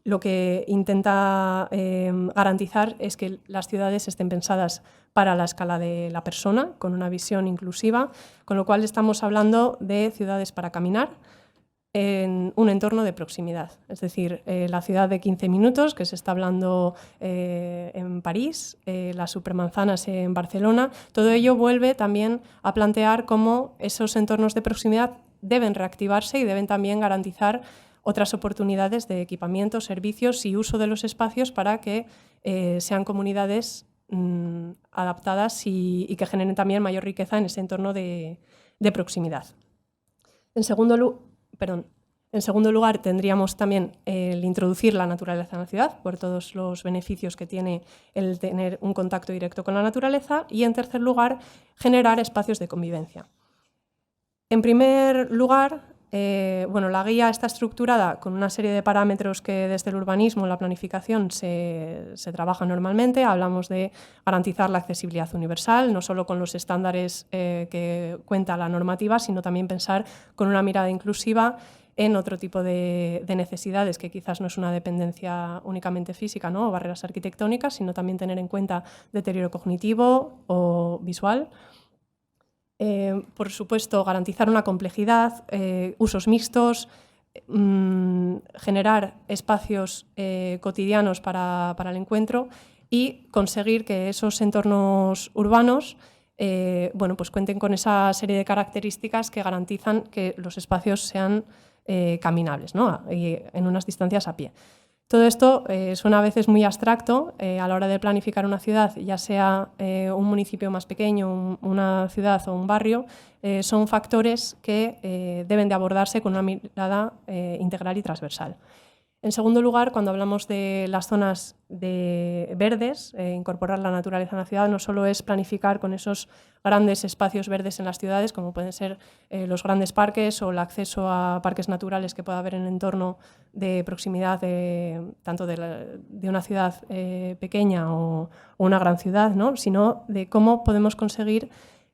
Speaker 4: lo que intenta garantizar es que las ciudades estén pensadas para la escala de la persona, con una visión inclusiva, con lo cual estamos hablando de ciudades para caminar en un entorno de proximidad. Es decir, la ciudad de 15 minutos, que se está hablando en París, las supermanzanas en Barcelona, todo ello vuelve también a plantear cómo esos entornos de proximidad deben reactivarse y deben también garantizar otras oportunidades de equipamiento, servicios y uso de los espacios para que sean comunidades adaptadas y que generen también mayor riqueza en ese entorno de proximidad. En segundo lugar, tendríamos también el introducir la naturaleza en la ciudad, por todos los beneficios que tiene el tener un contacto directo con la naturaleza. Y en tercer lugar, generar espacios de convivencia. En primer lugar, la guía está estructurada con una serie de parámetros que desde el urbanismo, la planificación, se trabaja normalmente. Hablamos de garantizar la accesibilidad universal, no solo con los estándares que cuenta la normativa, sino también pensar con una mirada inclusiva en otro tipo de necesidades, que quizás no es una dependencia únicamente física, ¿no? O barreras arquitectónicas, sino también tener en cuenta deterioro cognitivo o visual. Por supuesto, garantizar una complejidad, usos mixtos, generar espacios cotidianos para el encuentro y conseguir que esos entornos urbanos pues cuenten con esa serie de características que garantizan que los espacios sean caminables, ¿no? Y en unas distancias a pie. Todo esto suena a veces muy abstracto a la hora de planificar una ciudad, ya sea un municipio más pequeño, una ciudad o un barrio. Son factores que deben de abordarse con una mirada integral y transversal. En segundo lugar, cuando hablamos de las zonas verdes, incorporar la naturaleza en la ciudad no solo es planificar con esos grandes espacios verdes en las ciudades, como pueden ser los grandes parques o el acceso a parques naturales que pueda haber en el entorno de proximidad tanto de una ciudad pequeña o una gran ciudad, ¿no? Sino de cómo podemos conseguir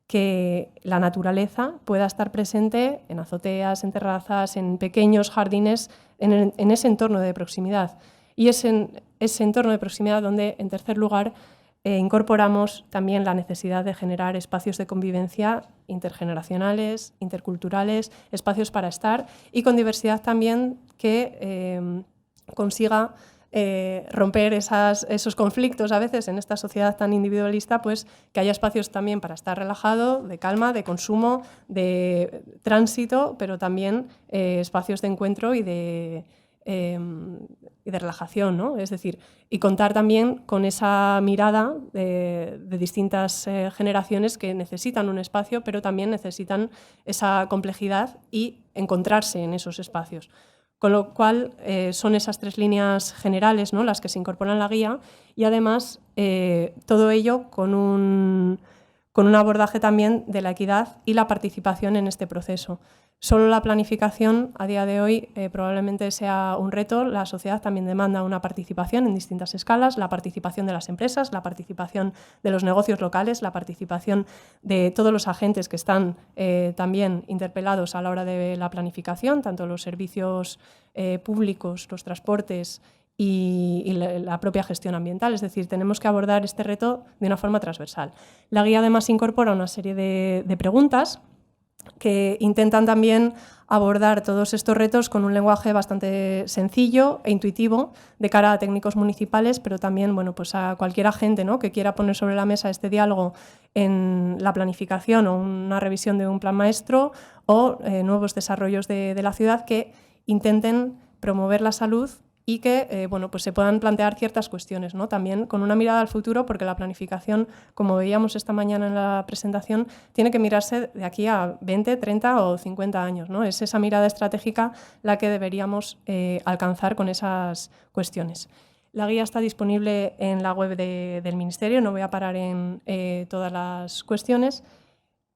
Speaker 4: que la naturaleza pueda estar presente en azoteas, en terrazas, en pequeños jardines, en ese entorno de proximidad. Y es en ese entorno de proximidad donde, en tercer lugar, incorporamos también la necesidad de generar espacios de convivencia intergeneracionales, interculturales, espacios para estar y con diversidad también que consiga romper esos conflictos a veces en esta sociedad tan individualista, pues que haya espacios también para estar relajado, de calma, de consumo, de tránsito, pero también espacios de encuentro y de relajación, ¿no? Es decir, y contar también con esa mirada de distintas generaciones que necesitan un espacio, pero también necesitan esa complejidad y encontrarse en esos espacios. Con lo cual, son esas 3 líneas generales, ¿no?, las que se incorporan en la guía y además todo ello con un abordaje también de la equidad y la participación en este proceso. Solo la planificación a día de hoy probablemente sea un reto. La sociedad también demanda una participación en distintas escalas, la participación de las empresas, la participación de los negocios locales, la participación de todos los agentes que están también interpelados a la hora de la planificación, tanto los servicios públicos, los transportes y la propia gestión ambiental. Es decir, tenemos que abordar este reto de una forma transversal. La guía además incorpora una serie de preguntas que intentan también abordar todos estos retos con un lenguaje bastante sencillo e intuitivo de cara a técnicos municipales, pero también pues a cualquier agente, ¿no?, que quiera poner sobre la mesa este diálogo en la planificación o una revisión de un plan maestro o nuevos desarrollos de la ciudad que intenten promover la salud y que bueno, pues se puedan plantear ciertas cuestiones, ¿no? También con una mirada al futuro, porque la planificación, como veíamos esta mañana en la presentación, tiene que mirarse de aquí a 20, 30 o 50 años, ¿no? Es esa mirada estratégica la que deberíamos alcanzar con esas cuestiones. La guía está disponible en la web del Ministerio, no voy a parar en todas las cuestiones.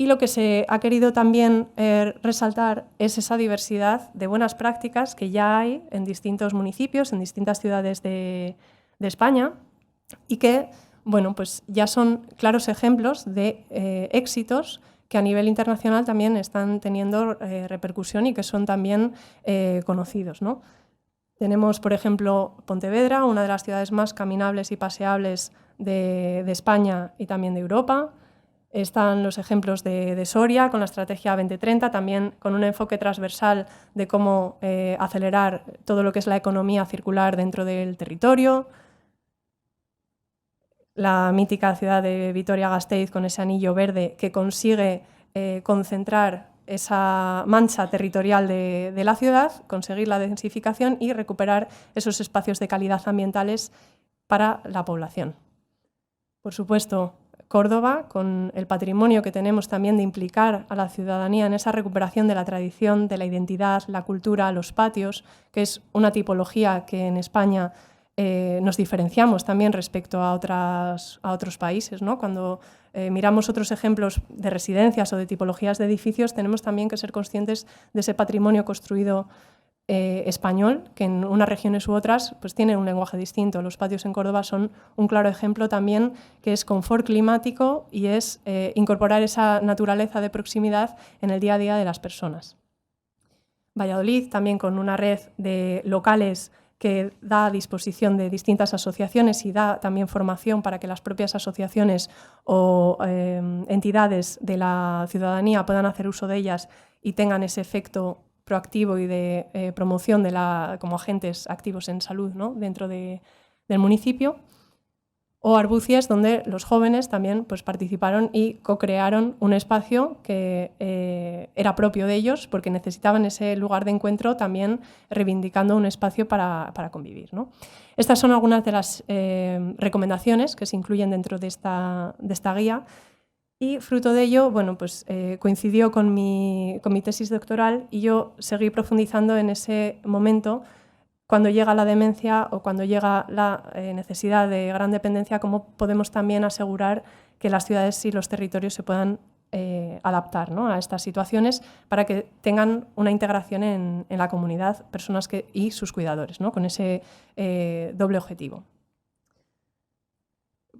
Speaker 4: Y lo que se ha querido también resaltar es esa diversidad de buenas prácticas que ya hay en distintos municipios, en distintas ciudades de España, y que bueno, pues ya son claros ejemplos de éxitos que a nivel internacional también están teniendo repercusión y que son también conocidos, ¿no? Tenemos, por ejemplo, Pontevedra, una de las ciudades más caminables y paseables de España y también de Europa. Están los ejemplos de Soria, con la estrategia 2030, también con un enfoque transversal de cómo acelerar todo lo que es la economía circular dentro del territorio. La mítica ciudad de Vitoria-Gasteiz, con ese anillo verde que consigue concentrar esa mancha territorial de la ciudad, conseguir la densificación y recuperar esos espacios de calidad ambientales para la población. Por supuesto, Córdoba, con el patrimonio que tenemos también de implicar a la ciudadanía en esa recuperación de la tradición, de la identidad, la cultura, los patios, que es una tipología que en España nos diferenciamos también respecto a otros países, ¿no? Cuando miramos otros ejemplos de residencias o de tipologías de edificios, tenemos también que ser conscientes de ese patrimonio construido español, que en unas regiones u otras pues tiene un lenguaje distinto. Los patios en Córdoba son un claro ejemplo también, que es confort climático y es incorporar esa naturaleza de proximidad en el día a día de las personas. Valladolid, también con una red de locales que da a disposición de distintas asociaciones y da también formación para que las propias asociaciones o entidades de la ciudadanía puedan hacer uso de ellas y tengan ese efecto proactivo y de promoción como agentes activos en salud, ¿no? Dentro del municipio. O Arbucies, donde los jóvenes también pues, participaron y co-crearon un espacio que era propio de ellos porque necesitaban ese lugar de encuentro también reivindicando un espacio para convivir, ¿no? Estas son algunas de las recomendaciones que se incluyen dentro de esta guía y fruto de ello bueno, pues, coincidió con mi tesis doctoral y yo seguí profundizando en ese momento cuando llega la demencia o cuando llega la necesidad de gran dependencia, cómo podemos también asegurar que las ciudades y los territorios se puedan adaptar, ¿no? A estas situaciones para que tengan una integración en la comunidad, personas y sus cuidadores, ¿no? Con ese doble objetivo.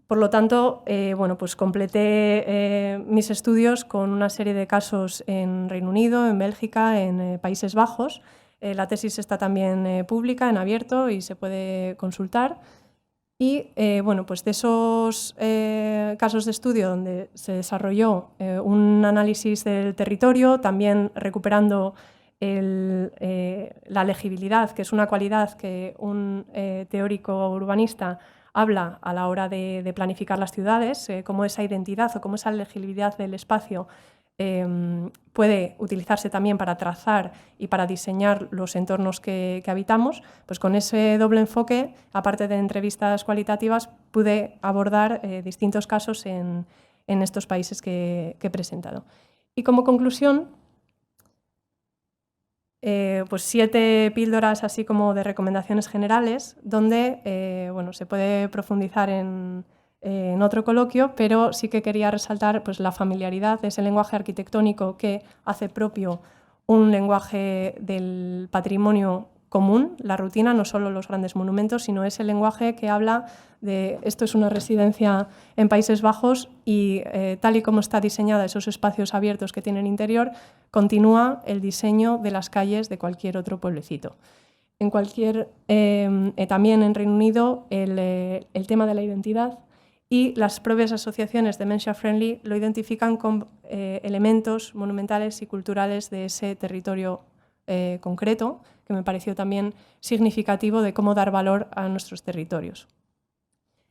Speaker 4: Por lo tanto, bueno, pues completé mis estudios con una serie de casos en Reino Unido, en Bélgica, en Países Bajos. La tesis está también pública, en abierto y se puede consultar. Y bueno, pues de esos casos de estudio donde se desarrolló un análisis del territorio, también recuperando la legibilidad, que es una cualidad que un teórico urbanista habla a la hora de planificar las ciudades, cómo esa identidad o cómo esa legibilidad del espacio puede utilizarse también para trazar y para diseñar los entornos que habitamos, pues con ese doble enfoque, aparte de entrevistas cualitativas, pude abordar distintos casos en estos países que he presentado. Y como conclusión, pues 7 píldoras así como de recomendaciones generales, donde bueno, se puede profundizar en otro coloquio, pero sí que quería resaltar pues, la familiaridad de ese lenguaje arquitectónico que hace propio un lenguaje del patrimonio común, la rutina, no solo los grandes monumentos, sino ese lenguaje que habla de esto es una residencia en Países Bajos y tal y como está diseñada esos espacios abiertos que tienen interior, continúa el diseño de las calles de cualquier otro pueblecito. En también en Reino Unido el tema de la identidad y las propias asociaciones Dementia Friendly lo identifican con elementos monumentales y culturales de ese territorio concreto, que me pareció también significativo de cómo dar valor a nuestros territorios.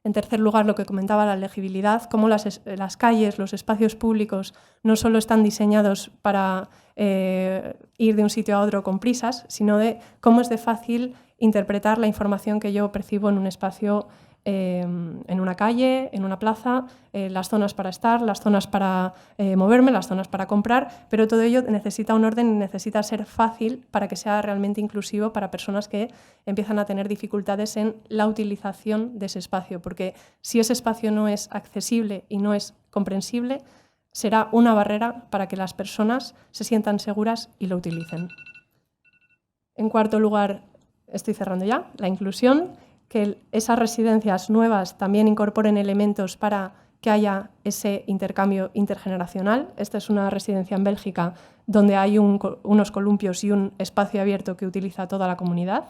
Speaker 4: En tercer lugar, lo que comentaba, la legibilidad, cómo las calles, los espacios públicos no solo están diseñados para ir de un sitio a otro con prisas, sino de cómo es de fácil interpretar la información que yo percibo en un espacio, en una calle, en una plaza, las zonas para estar, las zonas para moverme, las zonas para comprar, pero todo ello necesita un orden y necesita ser fácil para que sea realmente inclusivo para personas que empiezan a tener dificultades en la utilización de ese espacio, porque si ese espacio no es accesible y no es comprensible, será una barrera para que las personas se sientan seguras y lo utilicen. En cuarto lugar, estoy cerrando ya, la inclusión, que esas residencias nuevas también incorporen elementos para que haya ese intercambio intergeneracional. Esta es una residencia en Bélgica donde hay unos columpios y un espacio abierto que utiliza toda la comunidad.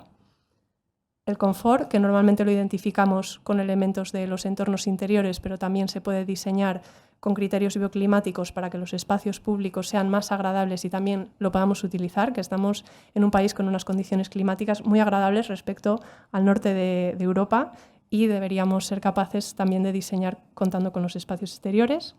Speaker 4: El confort, que normalmente lo identificamos con elementos de los entornos interiores, pero también se puede diseñar con criterios bioclimáticos para que los espacios públicos sean más agradables y también lo podamos utilizar, que estamos en un país con unas condiciones climáticas muy agradables respecto al norte de Europa y deberíamos ser capaces también de diseñar contando con los espacios exteriores.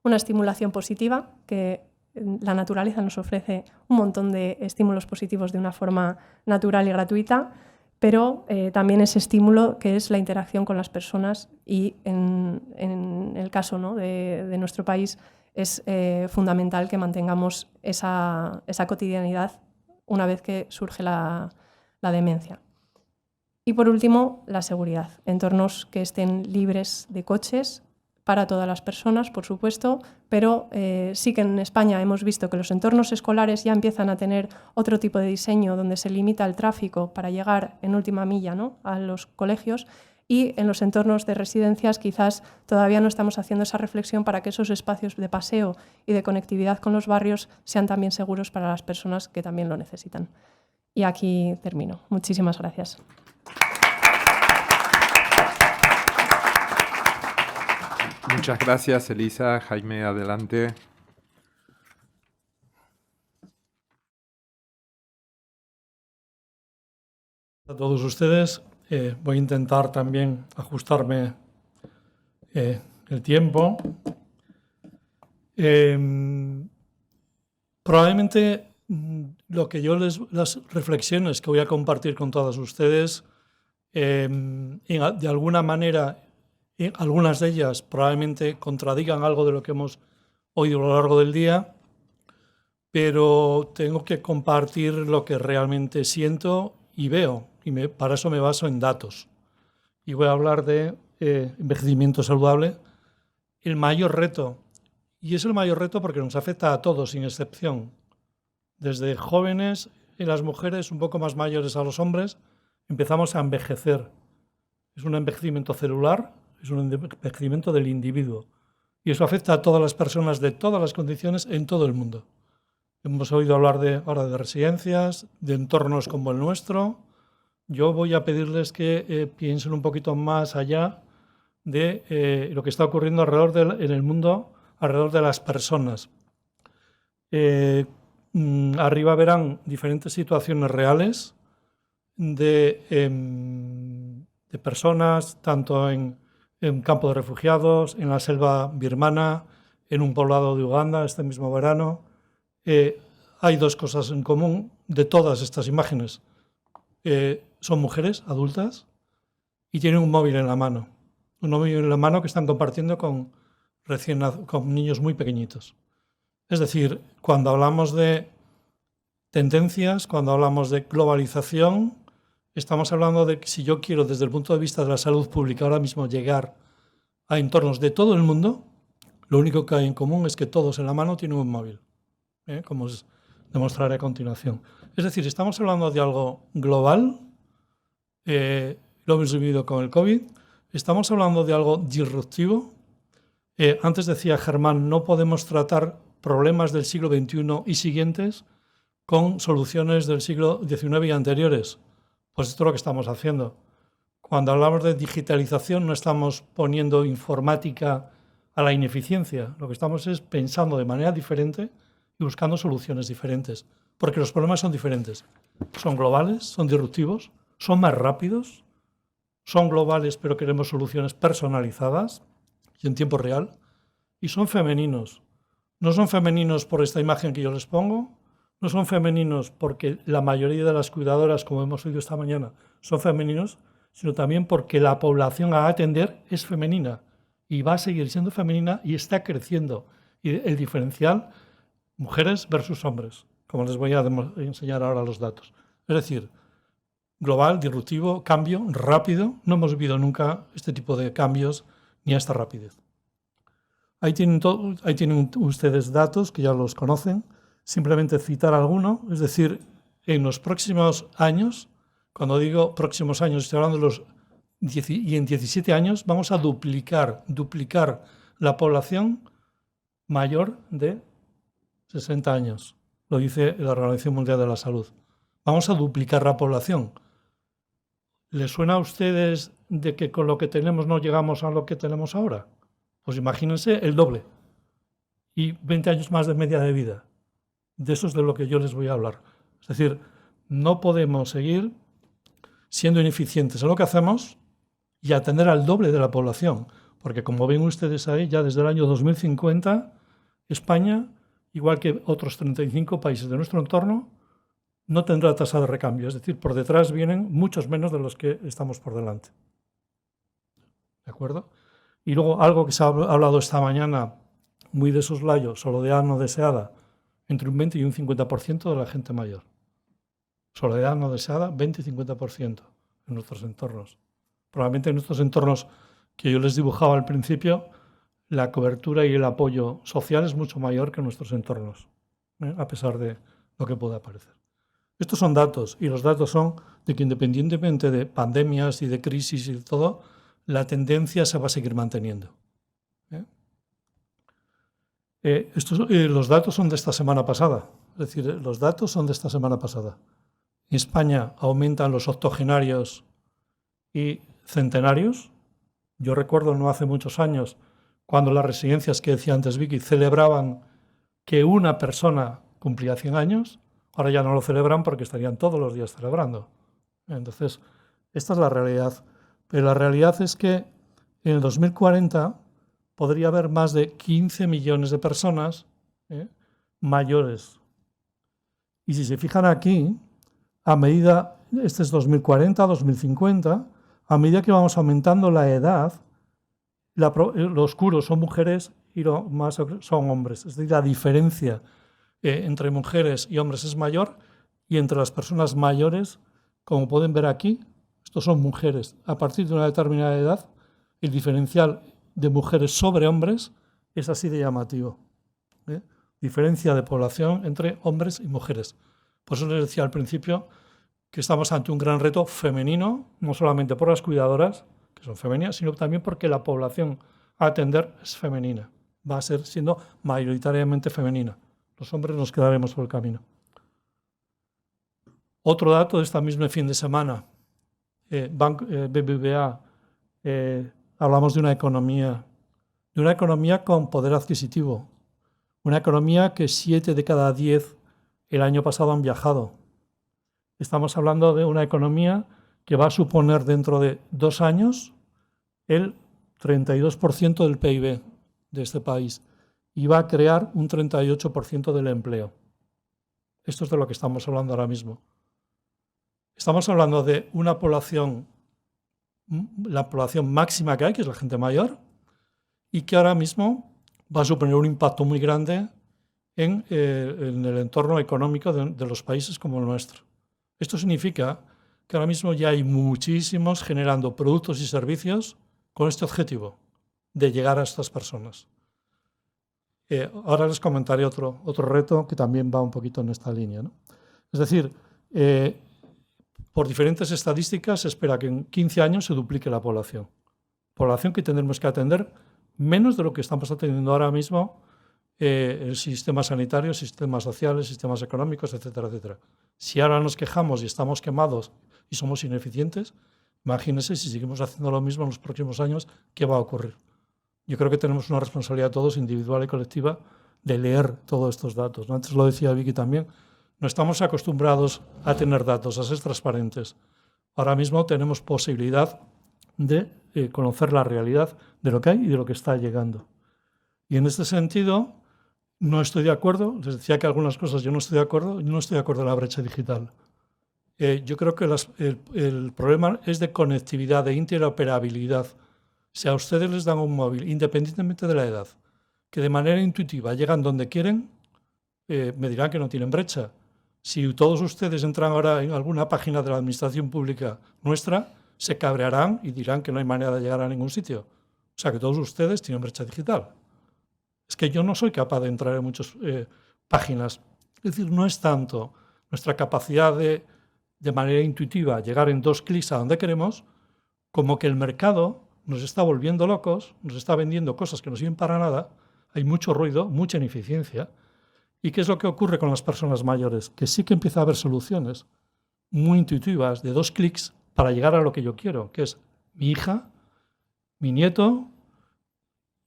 Speaker 4: Una estimulación positiva, que la naturaleza nos ofrece un montón de estímulos positivos de una forma natural y gratuita, pero también ese estímulo que es la interacción con las personas y en el caso, ¿no?, de nuestro país es fundamental que mantengamos esa cotidianidad una vez que surge la demencia. Y por último, la seguridad. Entornos que estén libres de coches para todas las personas, por supuesto, pero sí que en España hemos visto que los entornos escolares ya empiezan a tener otro tipo de diseño donde se limita el tráfico para llegar en última milla, ¿no?, a los colegios, y en los entornos de residencias quizás todavía no estamos haciendo esa reflexión para que esos espacios de paseo y de conectividad con los barrios sean también seguros para las personas que también lo necesitan. Y aquí termino. Muchísimas gracias.
Speaker 2: Muchas gracias, Elisa. Jaime, adelante.
Speaker 5: A todos ustedes, voy a intentar también ajustarme el tiempo. Probablemente lo que las reflexiones que voy a compartir con todos ustedes, de alguna manera, algunas de ellas probablemente contradigan algo de lo que hemos oído a lo largo del día, pero tengo que compartir lo que realmente siento y veo, y para eso me baso en datos. Y voy a hablar de envejecimiento saludable, el mayor reto, y es el mayor reto porque nos afecta a todos sin excepción, desde jóvenes y las mujeres un poco más mayores a los hombres, empezamos a envejecer. Es un envejecimiento celular, es un envejecimiento del individuo. Y eso afecta a todas las personas de todas las condiciones en todo el mundo. Hemos oído hablar ahora de residencias, de entornos como el nuestro. Yo voy a pedirles que piensen un poquito más allá de lo que está ocurriendo en el mundo, alrededor de las personas. Arriba verán diferentes situaciones reales de personas, tanto en campo de refugiados, en la selva birmana, en un poblado de Uganda este mismo verano. Hay dos cosas en común de todas estas imágenes. Son mujeres adultas y tienen un móvil en la mano. Un móvil en la mano que están compartiendo con niños muy pequeñitos. Es decir, cuando hablamos de tendencias, cuando hablamos de globalización, estamos hablando de que si yo quiero, desde el punto de vista de la salud pública, ahora mismo llegar a entornos de todo el mundo, lo único que hay en común es que todos en la mano tienen un móvil, como os demostraré a continuación. Es decir, estamos hablando de algo global, lo hemos vivido con el COVID, estamos hablando de algo disruptivo. Antes decía Germán, no podemos tratar problemas del siglo XXI y siguientes con soluciones del siglo XIX y anteriores. Pues esto es lo que estamos haciendo. Cuando hablamos de digitalización no estamos poniendo informática a la ineficiencia. Lo que estamos es pensando de manera diferente y buscando soluciones diferentes. Porque los problemas son diferentes. Son globales, son disruptivos, son más rápidos, son globales, pero queremos soluciones personalizadas y en tiempo real, y son femeninos. No son femeninos por esta imagen que yo les pongo, no son femeninos porque la mayoría de las cuidadoras, como hemos oído esta mañana, son femeninos, sino también porque la población a atender es femenina y va a seguir siendo femenina y está creciendo. Y el diferencial, mujeres versus hombres, como les voy a enseñar ahora los datos. Es decir, global, disruptivo, cambio rápido. No hemos vivido nunca este tipo de cambios ni a esta rapidez. Ahí tienen ustedes datos que ya los conocen. Simplemente citar alguno, es decir, en los próximos años, cuando digo próximos años, estoy hablando de los y en 17 años vamos a duplicar la población mayor de 60 años. Lo dice la Organización Mundial de la Salud. Vamos a duplicar la población. ¿Les suena a ustedes de que con lo que tenemos no llegamos a lo que tenemos ahora? Pues imagínense el doble y 20 años más de media de vida. De eso es de lo que yo les voy a hablar. Es decir, no podemos seguir siendo ineficientes en lo que hacemos y atender al doble de la población. Porque como ven ustedes ahí, ya desde el año 2050, España, igual que otros 35 países de nuestro entorno, no tendrá tasa de recambio. Es decir, por detrás vienen muchos menos de los que estamos por delante. ¿De acuerdo? Y luego algo que se ha hablado esta mañana, muy de soslayo, soledad no deseada, entre un 20 y un 50% de la gente mayor. Soledad no deseada, 20 y 50% en nuestros entornos. Probablemente en nuestros entornos que yo les dibujaba al principio, la cobertura y el apoyo social es mucho mayor que en nuestros entornos, a pesar de lo que pueda parecer. Estos son datos, y los datos son de que independientemente de pandemias y de crisis y de todo, la tendencia se va a seguir manteniendo. Los datos son de esta semana pasada. Es decir, los datos son de esta semana pasada. En España aumentan los octogenarios y centenarios. Yo recuerdo no hace muchos años cuando las residencias que decía antes Vicky celebraban que una persona cumplía 100 años. Ahora ya no lo celebran porque estarían todos los días celebrando. Entonces, esta es la realidad. Pero la realidad es que en el 2040 podría haber más de 15 millones de personas mayores. Y si se fijan aquí, a medida, este es 2040, 2050, a medida que vamos aumentando la edad, lo oscuro son mujeres y lo más son hombres. Es decir, la diferencia entre mujeres y hombres es mayor y entre las personas mayores, como pueden ver aquí, estos son mujeres. A partir de una determinada edad, el diferencial de mujeres sobre hombres es así de llamativo. Diferencia de población entre hombres y mujeres. Por eso les decía al principio que estamos ante un gran reto femenino, no solamente por las cuidadoras, que son femeninas, sino también porque la población a atender es femenina. Va a ser siendo mayoritariamente femenina. Los hombres nos quedaremos por el camino. Otro dato de esta misma fin de semana. BBVA, hablamos de una economía con poder adquisitivo. Una economía que 7 de cada 10 el año pasado han viajado. Estamos hablando de una economía que va a suponer dentro de 2 años el 32% del PIB de este país y va a crear un 38% del empleo. Esto es de lo que estamos hablando ahora mismo. Estamos hablando de una población, la población máxima que hay, que es la gente mayor, y que ahora mismo va a suponer un impacto muy grande en el entorno económico de los países como el nuestro. Esto significa que ahora mismo ya hay muchísimos generando productos y servicios con este objetivo, de llegar a estas personas. Ahora les comentaré otro reto que también va un poquito en esta línea, ¿no? Es decir, por diferentes estadísticas se espera que en 15 años se duplique la población. Población que tendremos que atender menos de lo que estamos atendiendo ahora mismo el sistema sanitario, sistemas sociales, sistemas económicos, etcétera, etcétera. Si ahora nos quejamos y estamos quemados y somos ineficientes, imagínense si seguimos haciendo lo mismo en los próximos años, ¿qué va a ocurrir? Yo creo que tenemos una responsabilidad todos, individual y colectiva, de leer todos estos datos, ¿no? Antes lo decía Vicky también, no estamos acostumbrados a tener datos, a ser transparentes. Ahora mismo tenemos posibilidad de conocer la realidad de lo que hay y de lo que está llegando. Y en este sentido, no estoy de acuerdo, les decía que algunas cosas yo no estoy de acuerdo en la brecha digital. Yo creo que el problema es de conectividad, de interoperabilidad. Si a ustedes les dan un móvil, independientemente de la edad, que de manera intuitiva llegan donde quieren, me dirán que no tienen brecha. Si todos ustedes entran ahora en alguna página de la administración pública nuestra, se cabrearán y dirán que no hay manera de llegar a ningún sitio. O sea que todos ustedes tienen brecha digital. Es que yo no soy capaz de entrar en muchas páginas. Es decir, no es tanto nuestra capacidad de manera intuitiva llegar en 2 clics a donde queremos, como que el mercado nos está volviendo locos, nos está vendiendo cosas que no sirven para nada, hay mucho ruido, mucha ineficiencia. ¿Y qué es lo que ocurre con las personas mayores? Que sí que empieza a haber soluciones muy intuitivas de 2 clics para llegar a lo que yo quiero, que es mi hija, mi nieto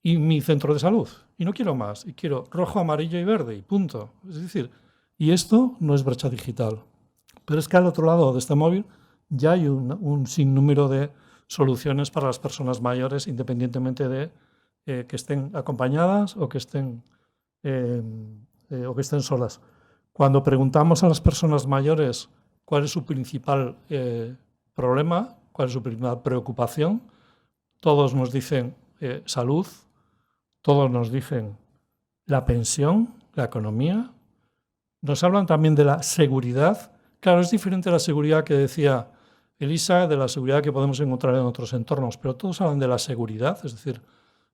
Speaker 5: y mi centro de salud. Y no quiero más, y quiero rojo, amarillo y verde, y punto. Es decir, y esto no es brecha digital. Pero es que al otro lado de este móvil ya hay un sinnúmero de soluciones para las personas mayores, independientemente de que estén acompañadas o que estén solas. Cuando preguntamos a las personas mayores cuál es su principal problema, cuál es su principal preocupación, todos nos dicen salud, todos nos dicen la pensión, la economía. Nos hablan también de la seguridad. Claro, es diferente la seguridad que decía Elisa de la seguridad que podemos encontrar en otros entornos, pero todos hablan de la seguridad, es decir,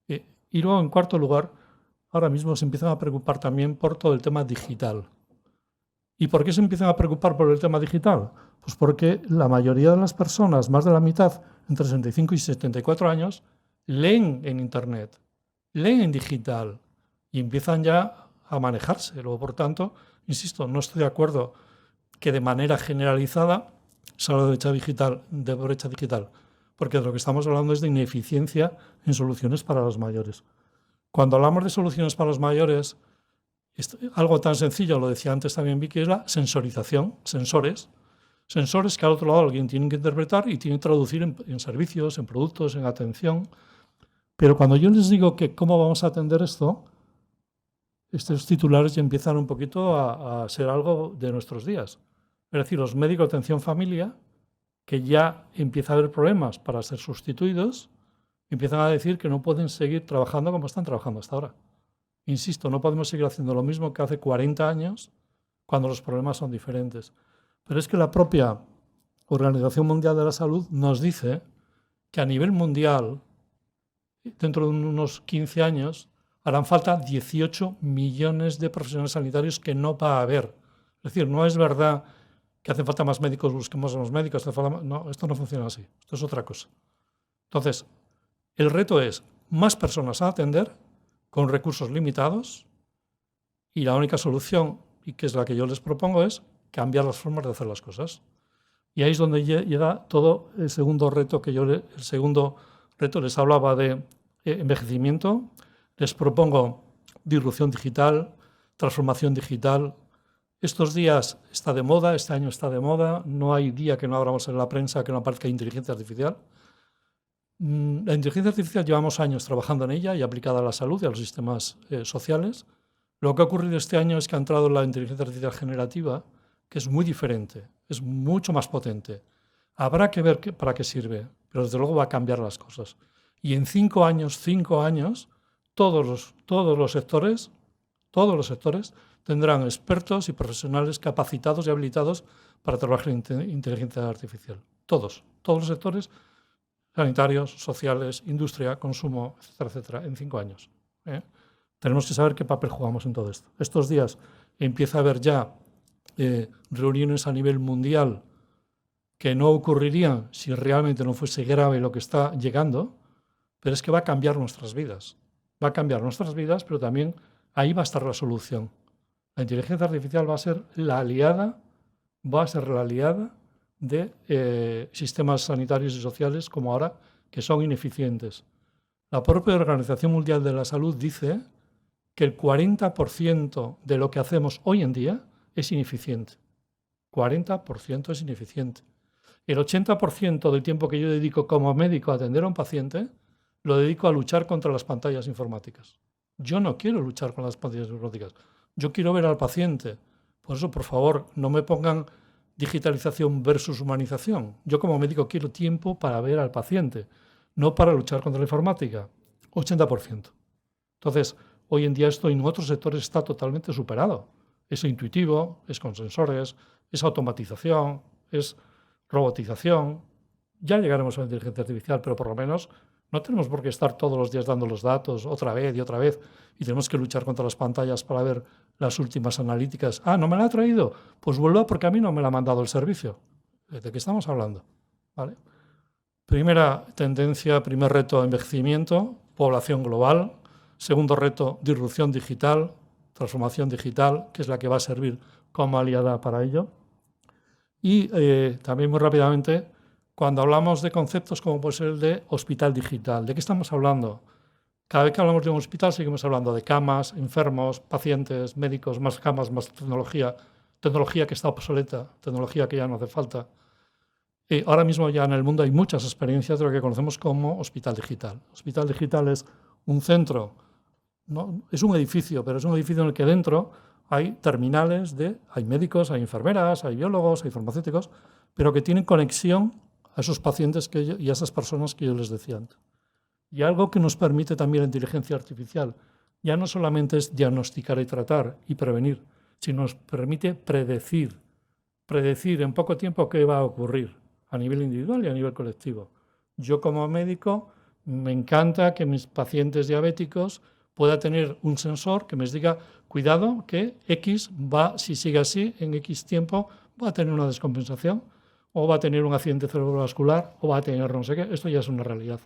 Speaker 5: y luego en cuarto lugar, ahora mismo se empiezan a preocupar también por todo el tema digital. ¿Y por qué se empiezan a preocupar por el tema digital? Pues porque la mayoría de las personas, más de la mitad, entre 65 y 74 años, leen en Internet, leen en digital y empiezan ya a manejarse. Luego, por tanto, insisto, no estoy de acuerdo que de manera generalizada se habla de brecha digital, porque de lo que estamos hablando es de ineficiencia en soluciones para los mayores. Cuando hablamos de soluciones para los mayores, algo tan sencillo, lo decía antes también Vicky, es la sensorización, sensores que al otro lado alguien tiene que interpretar y tiene que traducir en servicios, en productos, en atención. Pero cuando yo les digo que cómo vamos a atender esto, estos titulares ya empiezan un poquito a ser algo de nuestros días. Es decir, los médicos de atención familia, que ya empieza a haber problemas para ser sustituidos, empiezan a decir que no pueden seguir trabajando como están trabajando hasta ahora. Insisto, no podemos seguir haciendo lo mismo que hace 40 años cuando los problemas son diferentes. Pero es que la propia Organización Mundial de la Salud nos dice que a nivel mundial, dentro de unos 15 años, harán falta 18 millones de profesionales sanitarios que no va a haber. Es decir, no es verdad que hacen falta más médicos, busquemos a los médicos. No, esto no funciona así. Esto es otra cosa. Entonces, el reto es más personas a atender con recursos limitados y la única solución, y que es la que yo les propongo, es cambiar las formas de hacer las cosas. Y ahí es donde llega todo el segundo reto el segundo reto les hablaba de envejecimiento. Les propongo disrupción digital, transformación digital. Estos días está de moda, este año está de moda, no hay día que no abramos en la prensa que no aparezca inteligencia artificial. La inteligencia artificial llevamos años trabajando en ella y aplicada a la salud y a los sistemas sociales. Lo que ha ocurrido este año es que ha entrado la inteligencia artificial generativa, que es muy diferente, es mucho más potente. Habrá que ver para qué sirve, pero desde luego va a cambiar las cosas. Y en 5 años, todos los sectores tendrán expertos y profesionales capacitados y habilitados para trabajar en inteligencia artificial. Todos los sectores sanitarios, sociales, industria, consumo, etcétera, etcétera, en 5 años. Tenemos que saber qué papel jugamos en todo esto. Estos días empieza a haber ya reuniones a nivel mundial que no ocurrirían si realmente no fuese grave lo que está llegando, pero es que va a cambiar nuestras vidas. Va a cambiar nuestras vidas, pero también ahí va a estar la solución. La inteligencia artificial va a ser la aliada de sistemas sanitarios y sociales como ahora, que son ineficientes. La propia Organización Mundial de la Salud dice que el 40% de lo que hacemos hoy en día es ineficiente. 40% es ineficiente. El 80% del tiempo que yo dedico como médico a atender a un paciente lo dedico a luchar contra las pantallas informáticas. Yo no quiero luchar con las pantallas informáticas. Yo quiero ver al paciente. Por eso, por favor, no me pongan digitalización versus humanización. Yo como médico quiero tiempo para ver al paciente, no para luchar contra la informática. 80%. Entonces, hoy en día esto en otros sectores está totalmente superado. Es intuitivo, es con sensores, es automatización, es robotización. Ya llegaremos a la inteligencia artificial, pero por lo menos no tenemos por qué estar todos los días dando los datos otra vez y tenemos que luchar contra las pantallas para ver las últimas analíticas. Ah, ¿no me la ha traído? Pues vuelva porque a mí no me la ha mandado el servicio. ¿De qué estamos hablando? ¿Vale? Primera tendencia, primer reto, envejecimiento, población global. Segundo reto, disrupción digital, transformación digital, que es la que va a servir como aliada para ello. Y también muy rápidamente, cuando hablamos de conceptos como puede ser el de hospital digital, ¿de qué estamos hablando? Cada vez que hablamos de un hospital seguimos hablando de camas, enfermos, pacientes, médicos, más camas, más tecnología, tecnología que está obsoleta, tecnología que ya no hace falta. Ahora mismo ya en el mundo hay muchas experiencias de lo que conocemos como hospital digital. Hospital digital es un centro, no, es un edificio, pero es un edificio en el que dentro hay terminales hay médicos, hay enfermeras, hay biólogos, hay farmacéuticos, pero que tienen conexión a esos pacientes y a esas personas que yo les decía antes. Y algo que nos permite también la inteligencia artificial, ya no solamente es diagnosticar y tratar y prevenir, sino nos permite predecir en poco tiempo qué va a ocurrir a nivel individual y a nivel colectivo. Yo como médico me encanta que mis pacientes diabéticos pueda tener un sensor que me diga, cuidado, que X va, si sigue así, en X tiempo, va a tener una descompensación, o va a tener un accidente cerebrovascular, o va a tener no sé qué. Esto ya es una realidad.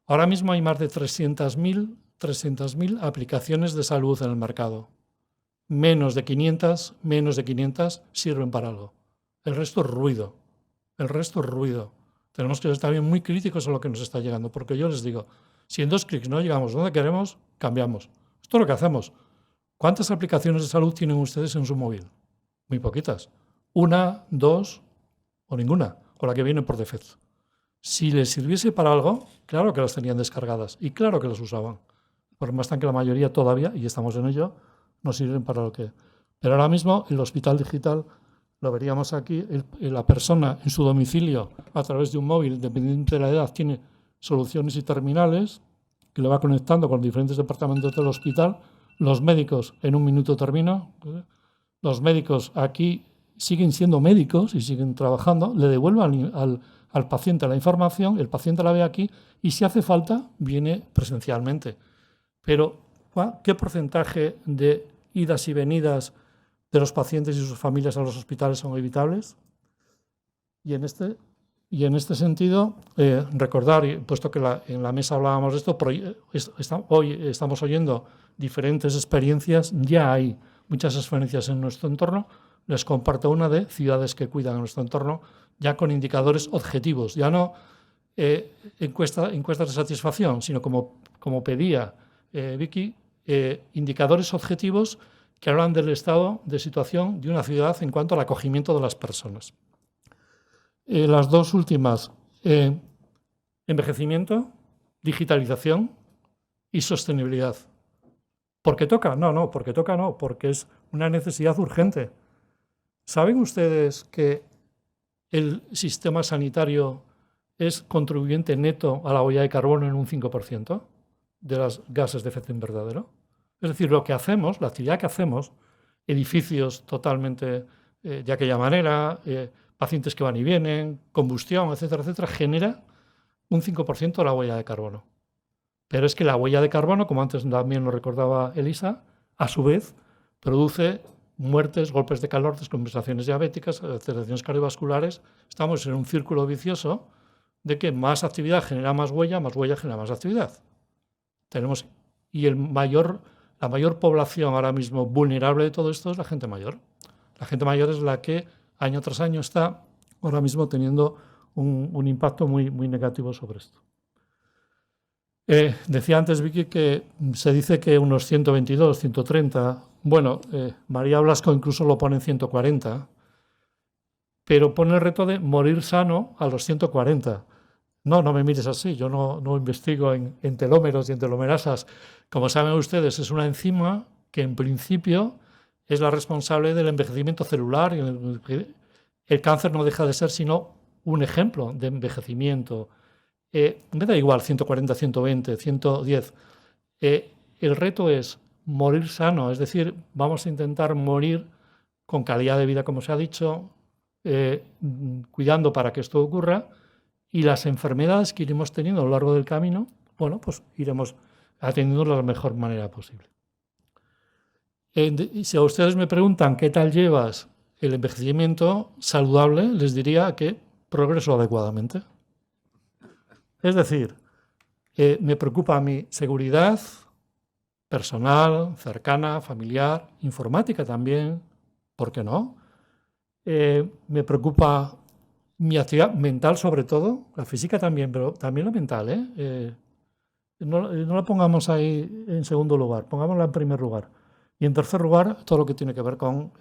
Speaker 5: Ahora mismo hay más de 300.000 aplicaciones de salud en el mercado. Menos de 500 sirven para algo. El resto es ruido. Tenemos que ser también muy críticos a lo que nos está llegando, porque yo les digo, si en 2 clics no llegamos donde queremos, cambiamos. Esto es lo que hacemos. ¿Cuántas aplicaciones de salud tienen ustedes en su móvil? Muy poquitas. 1, 2 o ninguna, o la que viene por defecto. Si les sirviese para algo, claro que las tenían descargadas y claro que las usaban. Por más tan que la mayoría todavía, y estamos en ello, no sirven para lo que... Pero ahora mismo el hospital digital, lo veríamos aquí, la persona en su domicilio a través de un móvil, dependiente de la edad, tiene soluciones y terminales que le va conectando con diferentes departamentos del hospital. Los médicos en un minuto terminan. Los médicos aquí siguen siendo médicos y siguen trabajando, le devuelven al paciente la información, el paciente la ve aquí y si hace falta viene presencialmente. Pero ¿qué porcentaje de idas y venidas de los pacientes y sus familias a los hospitales son evitables? Y en este sentido, recordar, puesto que en la mesa hablábamos de esto, hoy estamos oyendo diferentes experiencias, ya hay muchas experiencias en nuestro entorno. Les comparto una de ciudades que cuidan en nuestro entorno, ya con indicadores objetivos, ya no encuestas de satisfacción, sino como pedía Vicky, indicadores objetivos que hablan del estado de situación de una ciudad en cuanto al acogimiento de las personas. Las dos últimas, envejecimiento, digitalización y sostenibilidad. ¿Por qué toca? No, porque es una necesidad urgente. ¿Saben ustedes que el sistema sanitario es contribuyente neto a la huella de carbono en un 5% de los gases de efecto invernadero? Es decir, lo que hacemos, la actividad que hacemos, edificios totalmente de aquella manera, pacientes que van y vienen, combustión, etcétera, etcétera, genera un 5% de la huella de carbono. Pero es que la huella de carbono, como antes también lo recordaba Elisa, a su vez produce muertes, golpes de calor, descompensaciones diabéticas, aceleraciones cardiovasculares. Estamos en un círculo vicioso de que más actividad genera más huella genera más actividad. Y la mayor población ahora mismo vulnerable de todo esto es la gente mayor. La gente mayor es la que año tras año está ahora mismo teniendo un impacto muy, muy negativo sobre esto. Decía antes Vicky que se dice que unos 122, 130, bueno, María Blasco incluso lo pone en 140, pero pone el reto de morir sano a los 140. No me mires así, yo no investigo en telómeros y en telomerasas. Como saben ustedes, es una enzima que en principio es la responsable del envejecimiento celular. El cáncer no deja de ser sino un ejemplo de envejecimiento. Me da igual 140, 120, 110. El reto es morir sano, es decir, vamos a intentar morir con calidad de vida, como se ha dicho, cuidando para que esto ocurra, y las enfermedades que iremos teniendo a lo largo del camino, bueno, pues iremos atendiendo de la mejor manera posible. Si a ustedes me preguntan qué tal llevas el envejecimiento saludable, les diría que progreso adecuadamente. Es decir, me preocupa mi seguridad personal, cercana, familiar, informática también, ¿por qué no? Me preocupa mi actividad mental sobre todo, la física también, pero también la mental. No la pongamos ahí en segundo lugar, pongámosla en primer lugar. Y en tercer lugar, todo lo que tiene que ver con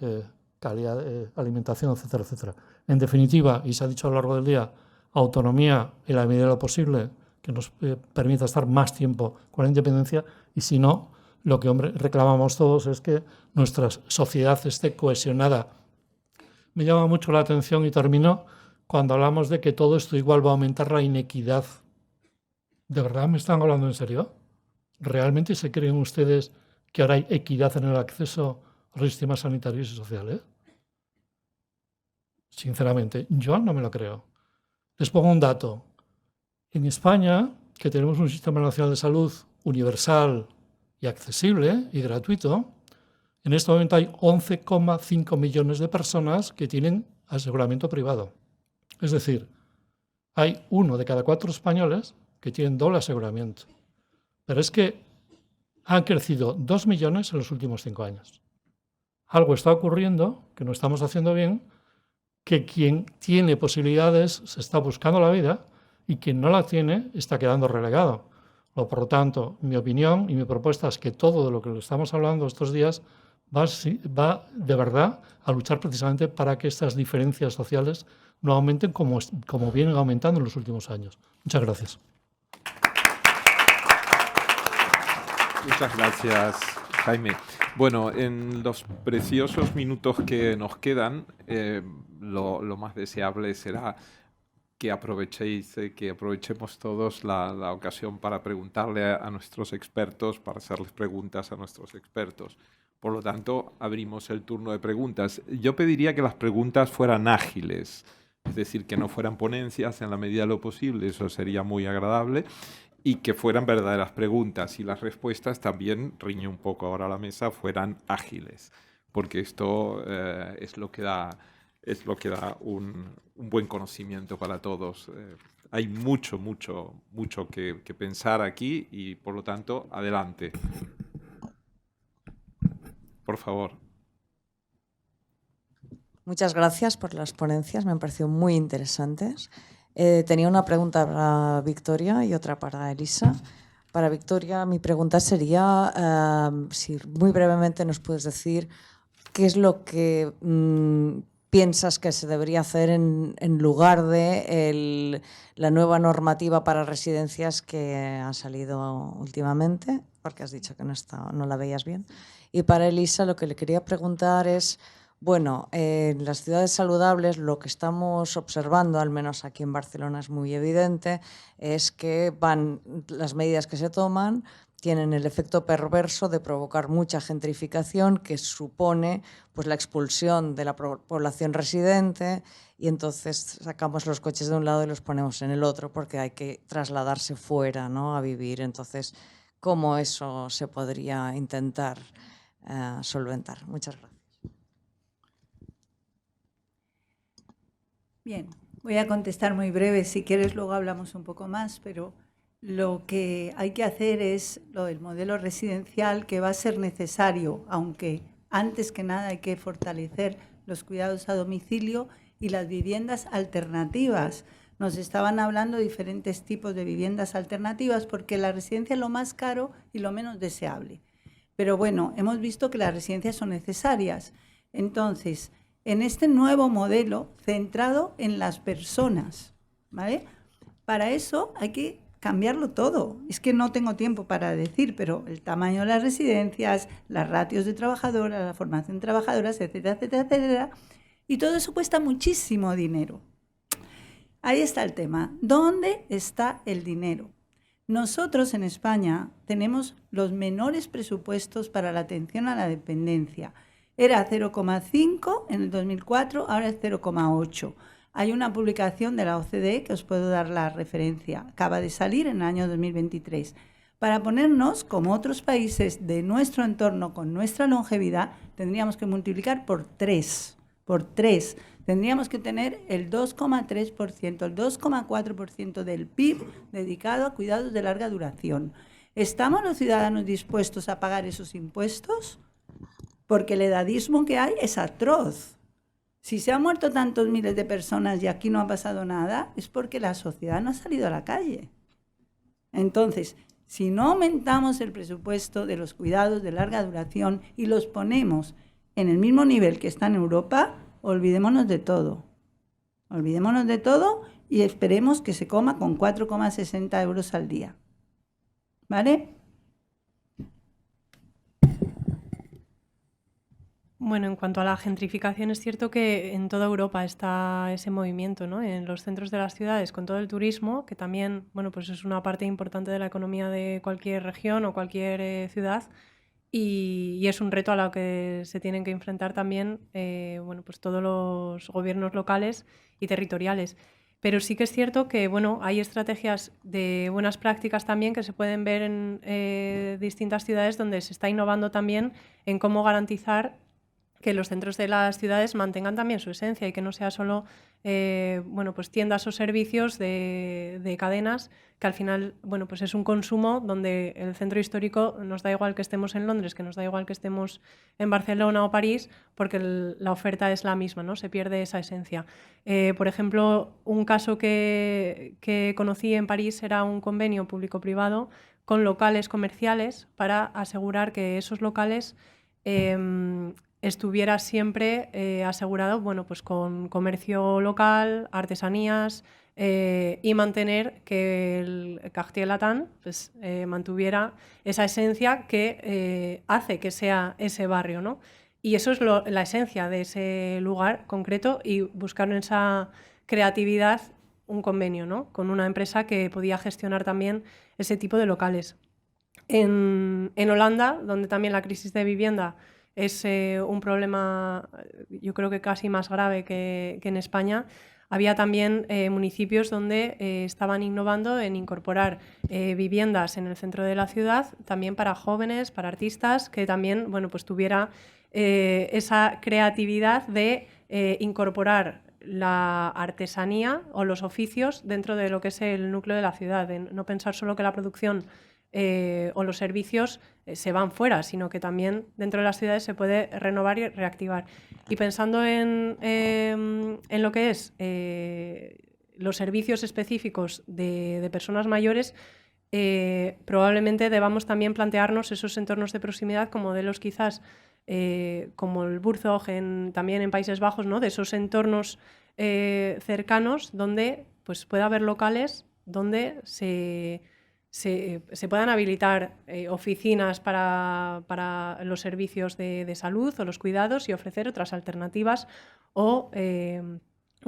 Speaker 5: calidad, alimentación, etcétera, etcétera. En definitiva, y se ha dicho a lo largo del día, autonomía en la medida de lo posible, que nos permita estar más tiempo con la independencia, y si no, lo que reclamamos todos es que nuestra sociedad esté cohesionada. Me llama mucho la atención, y termino, cuando hablamos de que todo esto igual va a aumentar la inequidad. ¿De verdad me están hablando en serio? ¿Realmente se creen ustedes que ahora hay equidad en el acceso a los sistemas sanitarios y sociales? Sinceramente, yo no me lo creo. Les pongo un dato. En España, que tenemos un sistema nacional de salud universal y accesible y gratuito, en este momento hay 11,5 millones de personas que tienen aseguramiento privado. Es decir, hay 1 de cada 4 españoles que tienen doble aseguramiento. Pero es que han crecido 2 millones en los últimos 5 años. Algo está ocurriendo que no estamos haciendo bien, que quien tiene posibilidades se está buscando la vida y quien no la tiene está quedando relegado. Por lo tanto, mi opinión y mi propuesta es que todo de lo que estamos hablando estos días va de verdad a luchar precisamente para que estas diferencias sociales no aumenten como vienen aumentando en los últimos años. Muchas gracias.
Speaker 2: Muchas gracias, Jaime. Bueno, en los preciosos minutos que nos quedan, lo más deseable será que aprovechemos todos la ocasión para preguntarle a nuestros expertos, para hacerles preguntas a nuestros expertos. Por lo tanto, abrimos el turno de preguntas. Yo pediría que las preguntas fueran ágiles, es decir, que no fueran ponencias en la medida de lo posible, eso sería muy agradable, y que fueran verdaderas preguntas, y las respuestas también, riñe un poco ahora a la mesa, fueran ágiles, porque esto es lo que da un buen conocimiento para todos. Hay mucho que pensar aquí y, por lo tanto, adelante. Por favor.
Speaker 6: Muchas gracias por las ponencias, me han parecido muy interesantes. Tenía una pregunta para Victoria y otra para Elisa. Para Victoria, mi pregunta sería si muy brevemente nos puedes decir qué es lo que piensas que se debería hacer en lugar de la nueva normativa para residencias que ha salido últimamente, porque has dicho que no la veías bien. Y para Elisa, lo que le quería preguntar es, bueno, en las ciudades saludables lo que estamos observando, al menos aquí en Barcelona es muy evidente, es que las medidas que se toman tienen el efecto perverso de provocar mucha gentrificación que supone pues, la expulsión de la población residente, y entonces sacamos los coches de un lado y los ponemos en el otro porque hay que trasladarse fuera, ¿no?, a vivir. Entonces, ¿cómo eso se podría intentar solventar? Muchas gracias.
Speaker 3: Bien, voy a contestar muy breve. Si quieres, luego hablamos un poco más, pero lo que hay que hacer es lo del modelo residencial, que va a ser necesario, aunque antes que nada hay que fortalecer los cuidados a domicilio y las viviendas alternativas. Nos estaban hablando de diferentes tipos de viviendas alternativas, porque la residencia es lo más caro y lo menos deseable. Pero bueno, hemos visto que las residencias son necesarias. Entonces, en este nuevo modelo centrado en las personas, ¿vale? Para eso hay que cambiarlo todo. Es que no tengo tiempo para decir, pero el tamaño de las residencias, las ratios de trabajadoras, la formación de trabajadoras, etcétera, etcétera, etcétera. Y todo eso cuesta muchísimo dinero. Ahí está el tema. ¿Dónde está el dinero? Nosotros en España tenemos los menores presupuestos para la atención a la dependencia. Era 0,5 en el 2004, ahora es 0,8. Hay una publicación de la OCDE que os puedo dar la referencia. Acaba de salir en el año 2023. Para ponernos como otros países de nuestro entorno con nuestra longevidad, tendríamos que multiplicar por 3. Por 3. Tendríamos que tener el 2,3%, el 2,4% del PIB dedicado a cuidados de larga duración. ¿Estamos los ciudadanos dispuestos a pagar esos impuestos? Porque el edadismo que hay es atroz. Si se han muerto tantos miles de personas y aquí no ha pasado nada, es porque la sociedad no ha salido a la calle. Entonces, si no aumentamos el presupuesto de los cuidados de larga duración y los ponemos en el mismo nivel que está en Europa, olvidémonos de todo. Olvidémonos de todo y esperemos que se coma con 4,60 euros al día. ¿Vale?
Speaker 4: Bueno, en cuanto a la gentrificación, es cierto que en toda Europa está ese movimiento, ¿no? En los centros de las ciudades, con todo el turismo, que también, bueno, pues es una parte importante de la economía de cualquier región o cualquier ciudad, y es un reto a lo que se tienen que enfrentar también, bueno, pues todos los gobiernos locales y territoriales. Pero sí que es cierto que, bueno, hay estrategias de buenas prácticas también que se pueden ver en distintas ciudades donde se está innovando también en cómo garantizar que los centros de las ciudades mantengan también su esencia y que no sea solo bueno, pues tiendas o servicios de cadenas, que al final, bueno, pues es un consumo donde el centro histórico nos da igual que estemos en Londres, que nos da igual que estemos en Barcelona o París, porque la oferta es la misma, ¿no? Se pierde esa esencia. Por ejemplo, un caso que conocí en París era un convenio público-privado con locales comerciales para asegurar que esos locales estuviera siempre asegurado, bueno, pues con comercio local, artesanías y mantener que el Quartier Latin pues, mantuviera esa esencia que hace que sea ese barrio, ¿no? Y eso es la esencia de ese lugar concreto y buscar en esa creatividad un convenio, ¿no? Con una empresa que podía gestionar también ese tipo de locales. En Holanda, donde también la crisis de vivienda es un problema, yo creo que casi más grave que en España, había también municipios donde estaban innovando en incorporar viviendas en el centro de la ciudad, también para jóvenes, para artistas, que también, bueno, pues tuviera esa creatividad de incorporar la artesanía o los oficios dentro de lo que es el núcleo de la ciudad, de no pensar solo que la producción o los servicios se van fuera, sino que también dentro de las ciudades se puede renovar y reactivar. Y pensando en lo que es los servicios específicos de personas mayores, probablemente debamos también plantearnos esos entornos de proximidad como modelos quizás como el Burzog también en Países Bajos, ¿no? De esos entornos cercanos donde pues, pueda haber locales donde se puedan habilitar oficinas para los servicios de salud o los cuidados y ofrecer otras alternativas o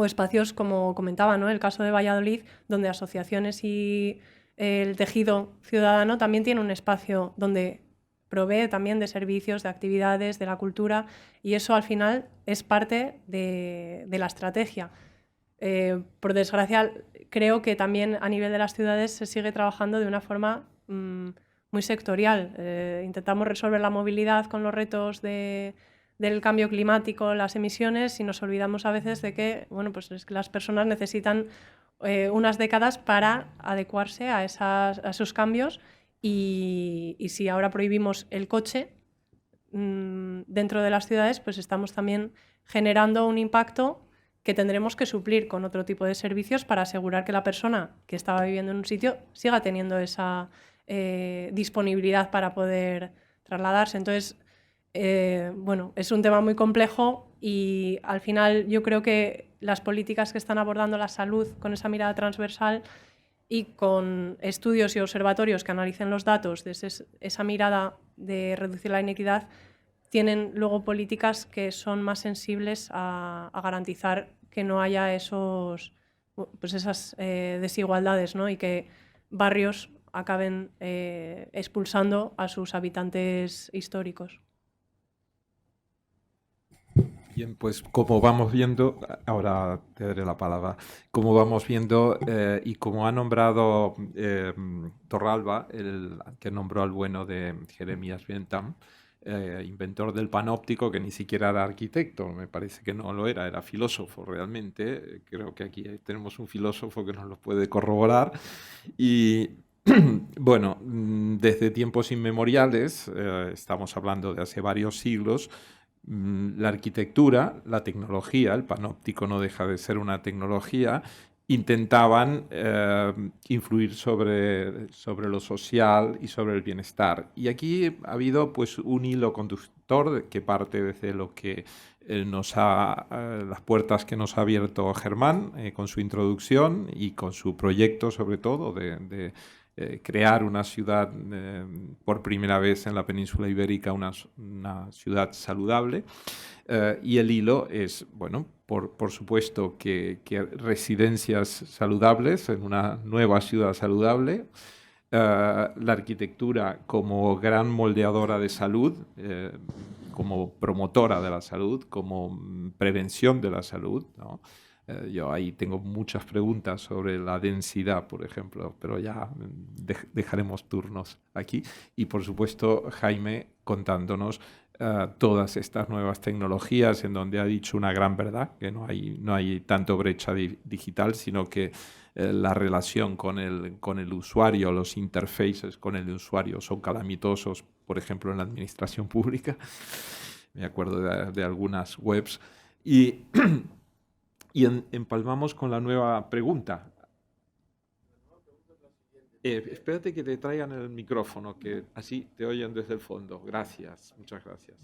Speaker 4: espacios, como comentaba, ¿no? El caso de Valladolid, donde asociaciones y el tejido ciudadano también tiene un espacio donde provee también de servicios, de actividades, de la cultura, y eso al final es parte de la estrategia. Por desgracia, creo que también a nivel de las ciudades se sigue trabajando de una forma muy sectorial. Intentamos resolver la movilidad con los retos del cambio climático, las emisiones, y nos olvidamos a veces de que, bueno, pues es que las personas necesitan unas décadas para adecuarse a esos cambios, y si ahora prohibimos el coche dentro de las ciudades, pues estamos también generando un impacto que tendremos que suplir con otro tipo de servicios para asegurar que la persona que estaba viviendo en un sitio siga teniendo esa disponibilidad para poder trasladarse. Entonces, bueno, es un tema muy complejo y al final yo creo que las políticas que están abordando la salud con esa mirada transversal y con estudios y observatorios que analicen los datos desde esa mirada de reducir la inequidad, tienen luego políticas que son más sensibles a garantizar que no haya esas desigualdades, ¿no? Y que barrios acaben expulsando a sus habitantes históricos.
Speaker 2: Bien, pues como vamos viendo, ahora te daré la palabra, como vamos viendo y como ha nombrado Torralba, el que nombró al bueno de Jeremías Bentham, inventor del panóptico, que ni siquiera era arquitecto, me parece que no lo era, era filósofo realmente. Creo que aquí tenemos un filósofo que nos lo puede corroborar. Y bueno, desde tiempos inmemoriales, estamos hablando de hace varios siglos, la arquitectura, la tecnología, el panóptico no deja de ser una tecnología, intentaban influir sobre lo social y sobre el bienestar. Y aquí ha habido pues un hilo conductor que parte desde lo que las puertas que nos ha abierto Germán con su introducción y con su proyecto sobre todo de crear una ciudad por primera vez en la península ibérica, una ciudad saludable. Y el hilo es, bueno, por supuesto que residencias saludables en una nueva ciudad saludable, la arquitectura como gran moldeadora de salud, como promotora de la salud, como prevención de la salud, ¿no? Yo ahí tengo muchas preguntas sobre la densidad, por ejemplo, pero ya dejaremos turnos aquí. Y por supuesto, Jaime contándonos todas estas nuevas tecnologías en donde ha dicho una gran verdad, que no hay tanto brecha digital, sino que la relación con el usuario, los interfaces con el usuario son calamitosos, por ejemplo, en la administración pública. Me acuerdo de algunas webs. Y empalmamos con la nueva pregunta. Espérate que te traigan el micrófono, que así te oyen desde el fondo. Gracias, muchas gracias.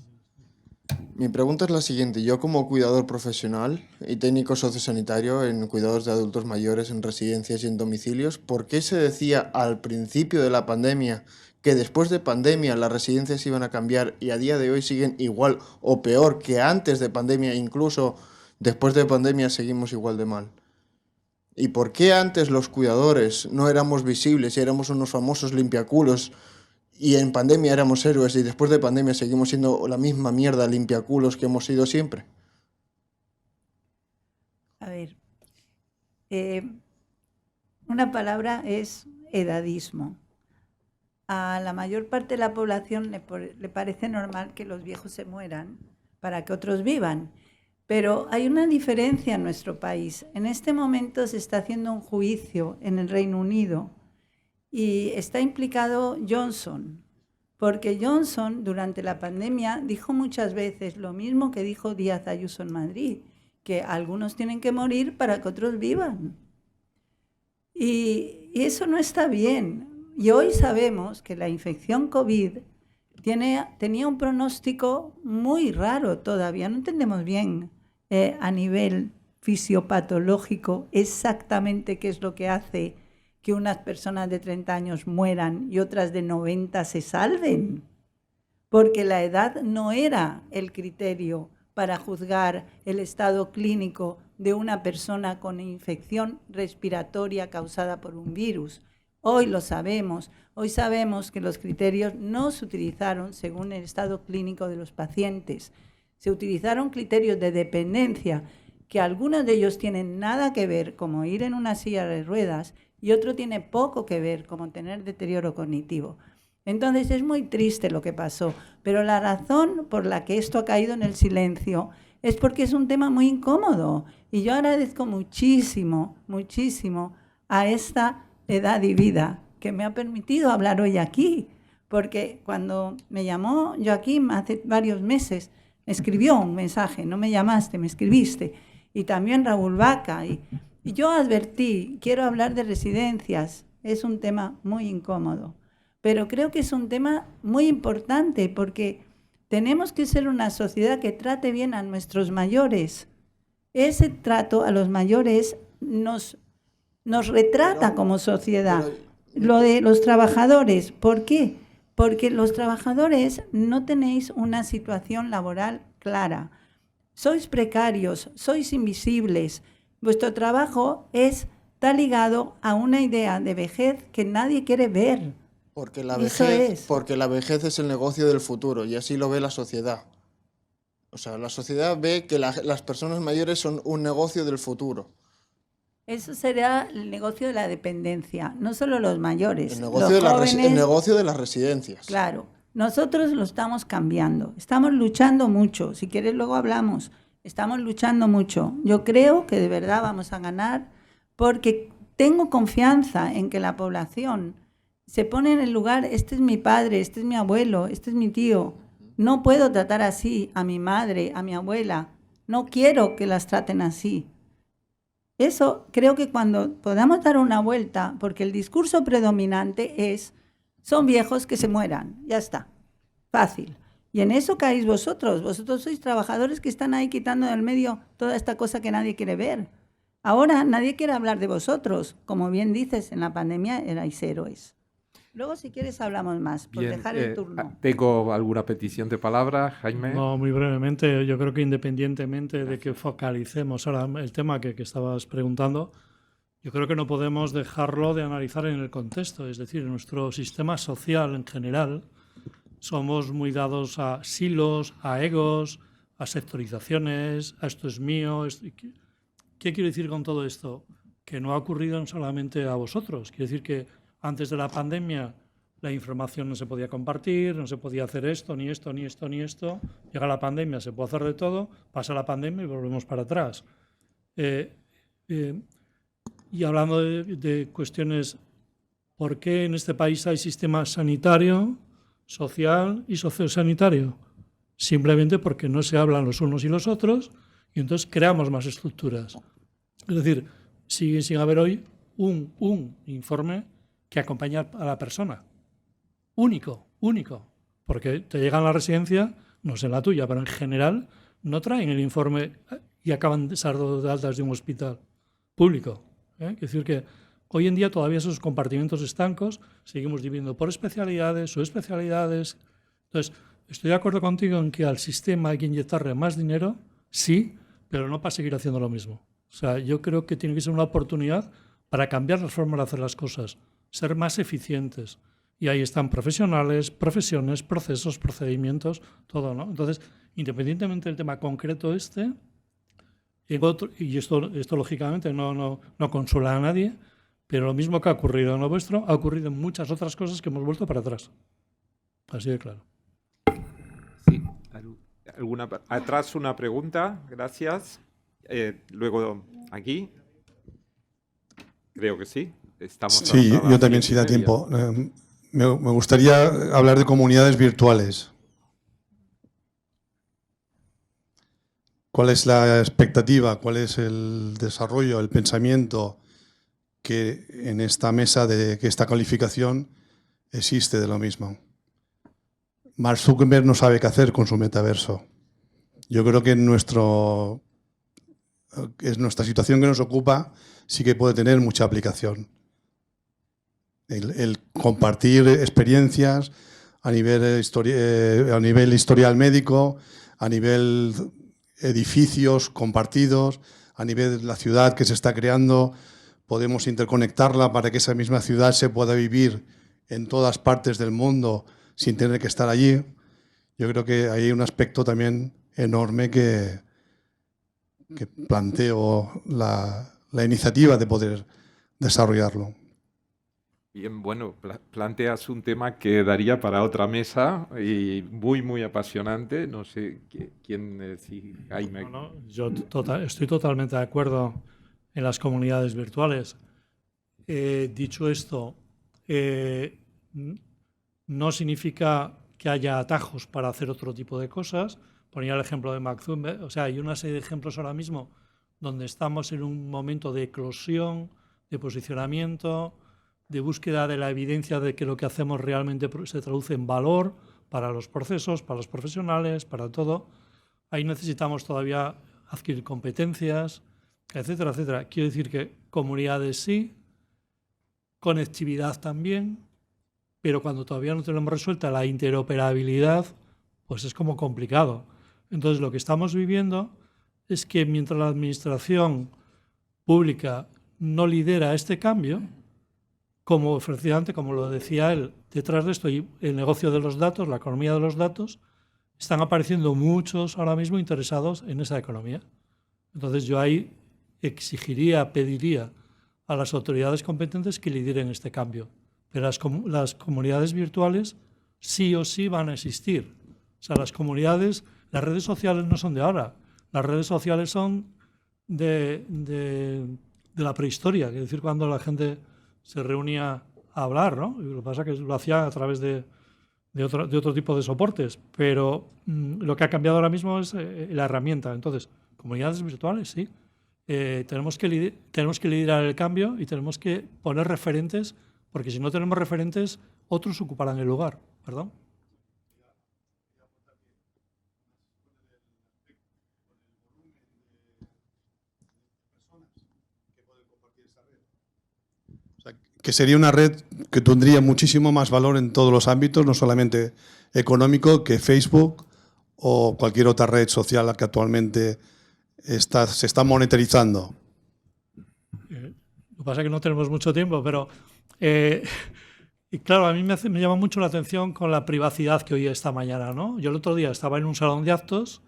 Speaker 7: Mi pregunta es la siguiente. Yo como cuidador profesional y técnico sociosanitario en cuidados de adultos mayores en residencias y en domicilios, ¿por qué se decía al principio de la pandemia que después de pandemia las residencias iban a cambiar y a día de hoy siguen igual o peor que antes de pandemia, incluso después de pandemia seguimos igual de mal? ¿Y por qué antes los cuidadores no éramos visibles y éramos unos famosos limpiaculos y en pandemia éramos héroes y después de pandemia seguimos siendo la misma mierda limpiaculos que hemos sido siempre?
Speaker 3: A ver, una palabra es edadismo. A la mayor parte de la población le parece normal que los viejos se mueran para que otros vivan. Pero hay una diferencia en nuestro país. En este momento se está haciendo un juicio en el Reino Unido y está implicado Johnson, porque Johnson durante la pandemia dijo muchas veces lo mismo que dijo Díaz Ayuso en Madrid, que algunos tienen que morir para que otros vivan. Y eso no está bien. Y hoy sabemos que la infección COVID tenía un pronóstico muy raro todavía. No entendemos bien a nivel fisiopatológico exactamente qué es lo que hace que unas personas de 30 años mueran y otras de 90 se salven. Porque la edad no era el criterio para juzgar el estado clínico de una persona con infección respiratoria causada por un virus. Hoy lo sabemos. Hoy sabemos que los criterios no se utilizaron según el estado clínico de los pacientes. Se utilizaron criterios de dependencia, que algunos de ellos tienen nada que ver, como ir en una silla de ruedas, y otro tiene poco que ver, como tener deterioro cognitivo. Entonces es muy triste lo que pasó, pero la razón por la que esto ha caído en el silencio es porque es un tema muy incómodo. Y yo agradezco muchísimo, muchísimo a esta edad y vida que me ha permitido hablar hoy aquí, porque cuando me llamó Joaquín hace varios meses, me escribió un mensaje, no me llamaste, me escribiste, y también Raúl Vaca, y yo advertí, quiero hablar de residencias, es un tema muy incómodo, pero creo que es un tema muy importante porque tenemos que ser una sociedad que trate bien a nuestros mayores. Ese trato a los mayores nos retrata como sociedad. Lo de los trabajadores, ¿por qué? Porque los trabajadores no tenéis una situación laboral clara. Sois precarios, sois invisibles. Vuestro trabajo está ligado a una idea de vejez que nadie quiere ver.
Speaker 7: Porque la
Speaker 3: Eso
Speaker 7: vejez,
Speaker 3: es.
Speaker 7: porque la vejez es el negocio del futuro y así lo ve la sociedad. O sea, la sociedad ve que las personas mayores son un negocio del futuro.
Speaker 3: Eso será el negocio de la dependencia, no solo los mayores,
Speaker 7: El
Speaker 3: los
Speaker 7: negocio,
Speaker 3: jóvenes.
Speaker 7: el negocio de las residencias.
Speaker 3: Claro, nosotros lo estamos cambiando, estamos luchando mucho, si quieres luego hablamos, estamos luchando mucho. Yo creo que de verdad vamos a ganar porque tengo confianza en que la población se pone en el lugar, este es mi padre, este es mi abuelo, este es mi tío, no puedo tratar así a mi madre, a mi abuela, no quiero que las traten así. Eso creo que cuando podamos dar una vuelta, porque el discurso predominante es, son viejos que se mueran, ya está, fácil. Y en eso caéis vosotros sois trabajadores que están ahí quitando del medio toda esta cosa que nadie quiere ver. Ahora nadie quiere hablar de vosotros, como bien dices, en la pandemia erais héroes. Luego si quieres hablamos más, por
Speaker 2: Bien,
Speaker 3: dejar el turno.
Speaker 2: ¿tengo alguna petición de palabra, Jaime?
Speaker 5: No, muy brevemente, yo creo que independientemente de que focalicemos ahora el tema que estabas preguntando, yo creo que no podemos dejarlo de analizar en el contexto. Es decir, en nuestro sistema social en general somos muy dados a silos, a egos, a sectorizaciones, a esto es mío. ¿Qué quiero decir con todo esto? Que no ha ocurrido solamente a vosotros. Quiero decir que antes de la pandemia la información no se podía compartir, no se podía hacer esto, ni esto, ni esto, ni esto. Llega la pandemia, se puede hacer de todo, pasa la pandemia y volvemos para atrás. Y hablando de cuestiones, ¿por qué en este país hay sistema sanitario, social y sociosanitario? Simplemente porque no se hablan los unos y los otros y entonces creamos más estructuras. Es decir, sigue sin haber hoy un informe que acompaña a la persona. Único. Porque te llegan a la residencia, no sé la tuya, pero en general no traen el informe y acaban de ser de altas de un hospital público. Es decir, que hoy en día todavía esos compartimentos estancos seguimos dividiendo por especialidades, subespecialidades. Entonces, estoy de acuerdo contigo en que al sistema hay que inyectarle más dinero, sí, pero no para seguir haciendo lo mismo. O sea, yo creo que tiene que ser una oportunidad para cambiar las formas de hacer las cosas, ser más eficientes. Y ahí están profesionales, profesiones, procesos, procedimientos, todo, ¿no? Entonces, independientemente del tema concreto y esto lógicamente no consuela a nadie, pero lo mismo que ha ocurrido en lo vuestro, ha ocurrido en muchas otras cosas que hemos vuelto para atrás. Así de claro.
Speaker 2: Sí. Atrás una pregunta, gracias. Luego aquí. Creo que sí.
Speaker 8: Sí, yo también, si da tiempo. Me gustaría hablar de comunidades virtuales. ¿Cuál es la expectativa? ¿Cuál es el desarrollo, el pensamiento que en esta mesa de que esta calificación existe de lo mismo? Mark Zuckerberg no sabe qué hacer con su metaverso. Yo creo que nuestra situación que nos ocupa sí que puede tener mucha aplicación. El compartir experiencias a nivel historial médico, a nivel edificios compartidos, a nivel de la ciudad que se está creando, podemos interconectarla para que esa misma ciudad se pueda vivir en todas partes del mundo sin tener que estar allí. Yo creo que hay un aspecto también enorme que planteo la iniciativa de poder desarrollarlo.
Speaker 2: Bien, bueno, planteas un tema que daría para otra mesa y muy, muy apasionante. No sé quién, si Jaime.
Speaker 5: Yo estoy totalmente de acuerdo en las comunidades virtuales. Dicho esto, no significa que haya atajos para hacer otro tipo de cosas. Ponía el ejemplo de Mark Zuckerberg. O sea, hay una serie de ejemplos ahora mismo donde estamos en un momento de eclosión, de posicionamiento, de búsqueda de la evidencia de que lo que hacemos realmente se traduce en valor para los procesos, para los profesionales, para todo. Ahí necesitamos todavía adquirir competencias, etcétera, etcétera. Quiero decir que comunidades sí, conectividad también, pero cuando todavía no tenemos resuelta la interoperabilidad, pues es como complicado. Entonces, lo que estamos viviendo es que mientras la administración pública no lidera este cambio, como efectivamente, como lo decía él, detrás de esto y el negocio de los datos, la economía de los datos, están apareciendo muchos ahora mismo interesados en esa economía. Entonces yo ahí exigiría, pediría a las autoridades competentes que lideren este cambio. Pero las comunidades virtuales sí o sí van a existir. O sea, las redes sociales no son de ahora. Las redes sociales son de la prehistoria, es decir, cuando la gente se reunía a hablar, ¿no? Y lo que pasa es que lo hacía a través de otro tipo de soportes, pero lo que ha cambiado ahora mismo es la herramienta. Entonces, comunidades virtuales, sí. Tenemos que liderar el cambio y tenemos que poner referentes, porque si no tenemos referentes, otros ocuparán el lugar. ¿Perdón?
Speaker 8: Que sería una red que tendría muchísimo más valor en todos los ámbitos, no solamente económico, que Facebook o cualquier otra red social que actualmente se está monetarizando.
Speaker 5: Lo que pasa es que no tenemos mucho tiempo, pero y claro, a mí me llama mucho la atención con la privacidad que oí esta mañana, ¿no? Yo el otro día estaba en un salón de actos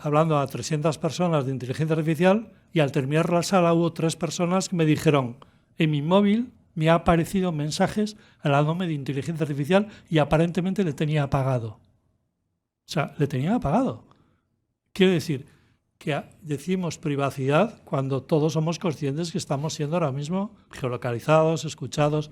Speaker 5: hablando a 300 personas de inteligencia artificial y al terminar la sala hubo 3 personas que me dijeron: en mi móvil me ha aparecido mensajes hablándome de inteligencia artificial y aparentemente le tenía apagado. O sea, le tenía apagado. Quiero decir que decimos privacidad cuando todos somos conscientes que estamos siendo ahora mismo geolocalizados, escuchados.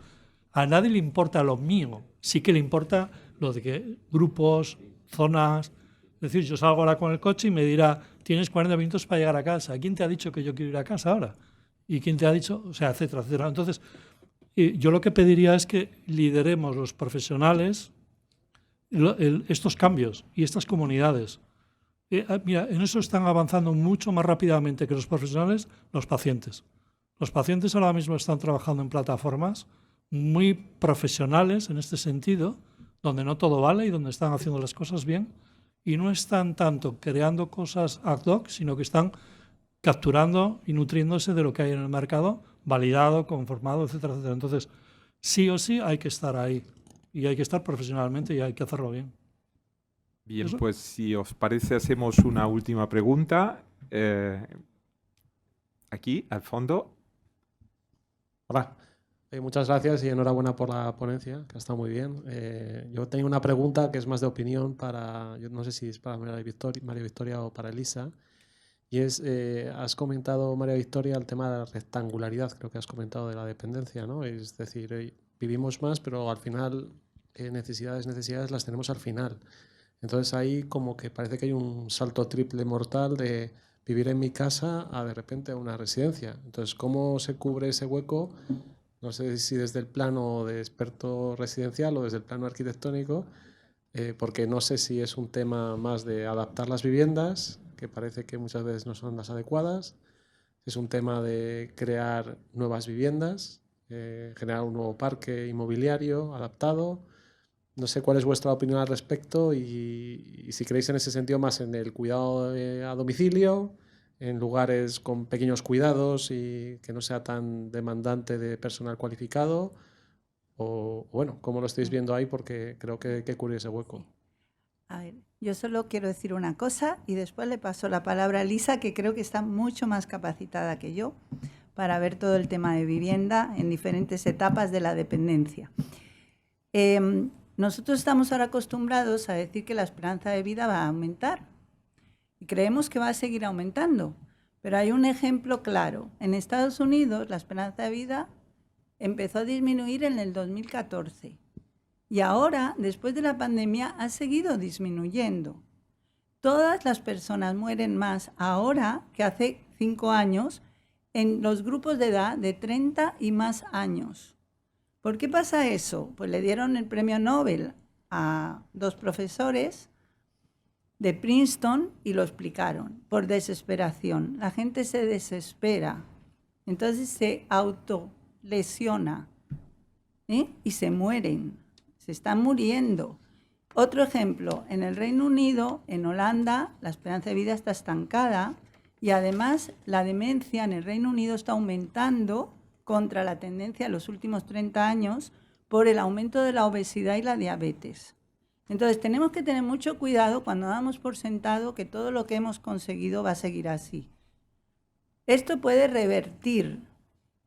Speaker 5: A nadie le importa lo mío, sí que le importa lo de que grupos, zonas. Es decir, yo salgo ahora con el coche y me dirá: tienes 40 minutos para llegar a casa. ¿Quién te ha dicho que yo quiero ir a casa ahora? ¿Y quién te ha dicho? O sea, etcétera, etcétera. Entonces, yo lo que pediría es que lideremos los profesionales estos cambios y estas comunidades. Mira, en eso están avanzando mucho más rápidamente que los profesionales, los pacientes. Los pacientes ahora mismo están trabajando en plataformas muy profesionales en este sentido, donde no todo vale y donde están haciendo las cosas bien, y no están tanto creando cosas ad hoc, sino que están capturando y nutriéndose de lo que hay en el mercado, validado, conformado, etcétera, etcétera. Entonces, sí o sí hay que estar ahí, y hay que estar profesionalmente y hay que hacerlo bien.
Speaker 2: Bien,
Speaker 5: ¿Eso?
Speaker 2: pues si os parece hacemos una última pregunta. Aquí, al fondo.
Speaker 9: Hola, muchas gracias y enhorabuena por la ponencia, que ha estado muy bien. Yo tengo una pregunta que es más de opinión yo no sé si es para María Victoria o para Elisa. Y has comentado, María Victoria, el tema de la rectangularidad, creo que has comentado de la dependencia, ¿no? Es decir, vivimos más, pero al final necesidades las tenemos al final. Entonces ahí como que parece que hay un salto triple mortal de vivir en mi casa a de repente a una residencia. Entonces, ¿cómo se cubre ese hueco? No sé si desde el plano de experto residencial o desde el plano arquitectónico, porque no sé si es un tema más de adaptar las viviendas, que parece que muchas veces no son las adecuadas. Es un tema de crear nuevas viviendas, generar un nuevo parque inmobiliario adaptado. No sé cuál es vuestra opinión al respecto y si creéis en ese sentido más en el cuidado a domicilio, en lugares con pequeños cuidados y que no sea tan demandante de personal cualificado, o bueno, cómo lo estáis viendo ahí, porque creo que hay que cubrir ese hueco.
Speaker 3: A ver, yo solo quiero decir una cosa y después le paso la palabra a Lisa, que creo que está mucho más capacitada que yo para ver todo el tema de vivienda en diferentes etapas de la dependencia. Nosotros estamos ahora acostumbrados a decir que la esperanza de vida va a aumentar y creemos que va a seguir aumentando, pero hay un ejemplo claro. En Estados Unidos la esperanza de vida empezó a disminuir en el 2014. Y ahora, después de la pandemia, ha seguido disminuyendo. Todas las personas mueren más ahora que hace 5 años en los grupos de edad de 30 y más años. ¿Por qué pasa eso? Pues le dieron el premio Nobel a 2 profesores de Princeton y lo explicaron, por desesperación. La gente se desespera, entonces se autolesiona, y se mueren, se están muriendo. Otro ejemplo, en el Reino Unido, en Holanda, la esperanza de vida está estancada y además la demencia en el Reino Unido está aumentando contra la tendencia de los últimos 30 años por el aumento de la obesidad y la diabetes. Entonces, tenemos que tener mucho cuidado cuando damos por sentado que todo lo que hemos conseguido va a seguir así. Esto puede revertir.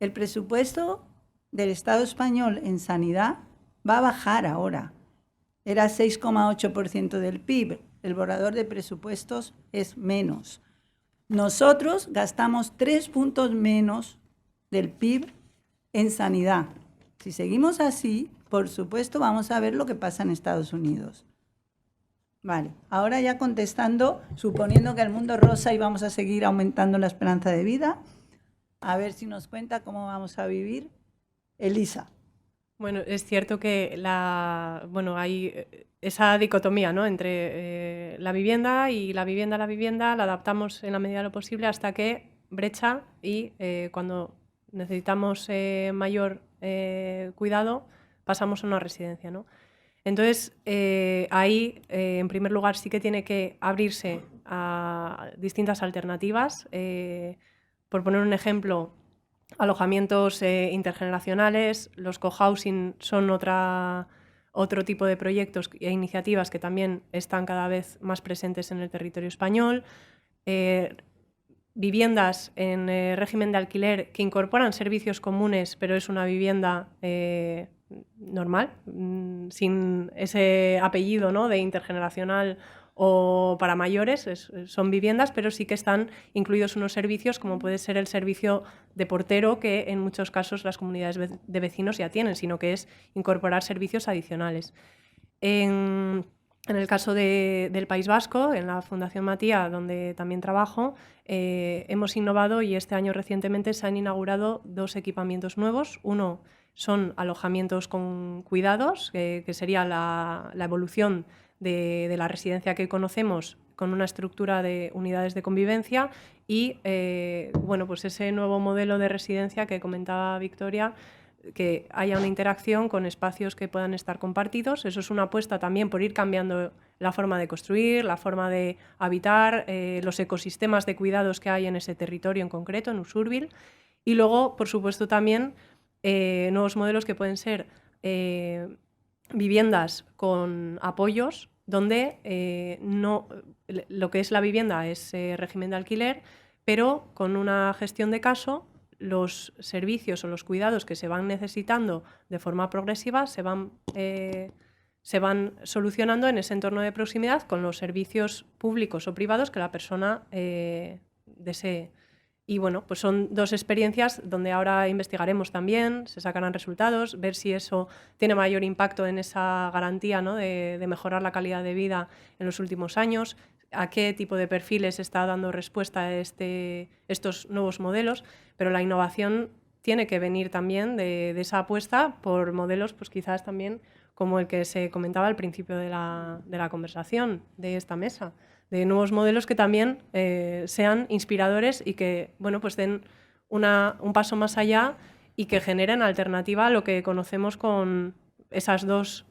Speaker 3: El presupuesto del Estado español en sanidad va a bajar ahora. Era 6,8% del PIB. El borrador de presupuestos es menos. Nosotros gastamos 3 puntos menos del PIB en sanidad. Si seguimos así, por supuesto, vamos a ver lo que pasa en Estados Unidos. Vale, ahora ya contestando, suponiendo que el mundo rosa y vamos a seguir aumentando la esperanza de vida, a ver si nos cuenta cómo vamos a vivir. Elisa.
Speaker 4: Bueno, es cierto que hay esa dicotomía, ¿no?, entre la vivienda y la vivienda la adaptamos en la medida de lo posible hasta que brecha y cuando necesitamos mayor cuidado pasamos a una residencia, ¿no? Entonces, ahí, en primer lugar, sí que tiene que abrirse a distintas alternativas. Por poner un ejemplo, alojamientos intergeneracionales, los cohousing son otro tipo de proyectos e iniciativas que también están cada vez más presentes en el territorio español. Viviendas en régimen de alquiler que incorporan servicios comunes, pero es una vivienda normal, sin ese apellido, ¿no?, de intergeneracional o para mayores, son viviendas, pero sí que están incluidos unos servicios como puede ser el servicio de portero, que en muchos casos las comunidades de vecinos ya tienen, sino que es incorporar servicios adicionales. En el caso del País Vasco, en la Fundación Matía, donde también trabajo, hemos innovado y este año recientemente se han inaugurado 2 equipamientos nuevos. Uno son alojamientos con cuidados, que sería la evolución de la residencia que conocemos, con una estructura de unidades de convivencia y pues ese nuevo modelo de residencia que comentaba Victoria, que haya una interacción con espacios que puedan estar compartidos. Eso es una apuesta también por ir cambiando la forma de construir, la forma de habitar, los ecosistemas de cuidados que hay en ese territorio en concreto, en Usurbil. Y luego, por supuesto, también nuevos modelos que pueden ser viviendas con apoyos, donde lo que es la vivienda es régimen de alquiler, pero con una gestión de caso, los servicios o los cuidados que se van necesitando de forma progresiva se van solucionando en ese entorno de proximidad con los servicios públicos o privados que la persona desee. Y bueno, pues son 2 experiencias donde ahora investigaremos también, se sacarán resultados, ver si eso tiene mayor impacto en esa garantía, ¿no?, de mejorar la calidad de vida en los últimos años, a qué tipo de perfiles está dando respuesta a estos nuevos modelos, pero la innovación tiene que venir también de esa apuesta por modelos, pues quizás también como el que se comentaba al principio de la conversación de esta mesa, de nuevos modelos que también sean inspiradores y que pues den un paso más allá y que generen alternativa a lo que conocemos con esas 2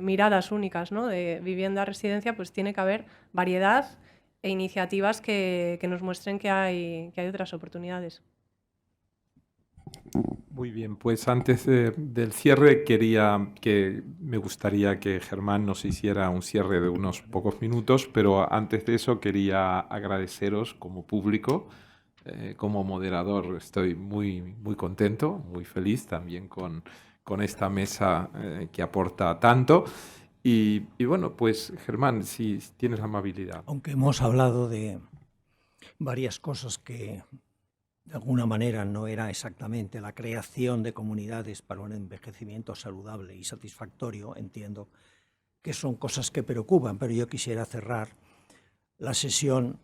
Speaker 4: miradas únicas, ¿no?, de vivienda-residencia. Pues tiene que haber variedad e iniciativas que nos muestren que hay otras oportunidades.
Speaker 2: Muy bien, pues antes del cierre me gustaría que Germán nos hiciera un cierre de unos pocos minutos, pero antes de eso quería agradeceros como público, como moderador. Estoy muy, muy contento, muy feliz también con esta mesa que aporta tanto. Y bueno, pues Germán, si tienes la amabilidad.
Speaker 1: Aunque hemos hablado de varias cosas que de alguna manera no era exactamente la creación de comunidades para un envejecimiento saludable y satisfactorio, entiendo que son cosas que preocupan, pero yo quisiera cerrar la sesión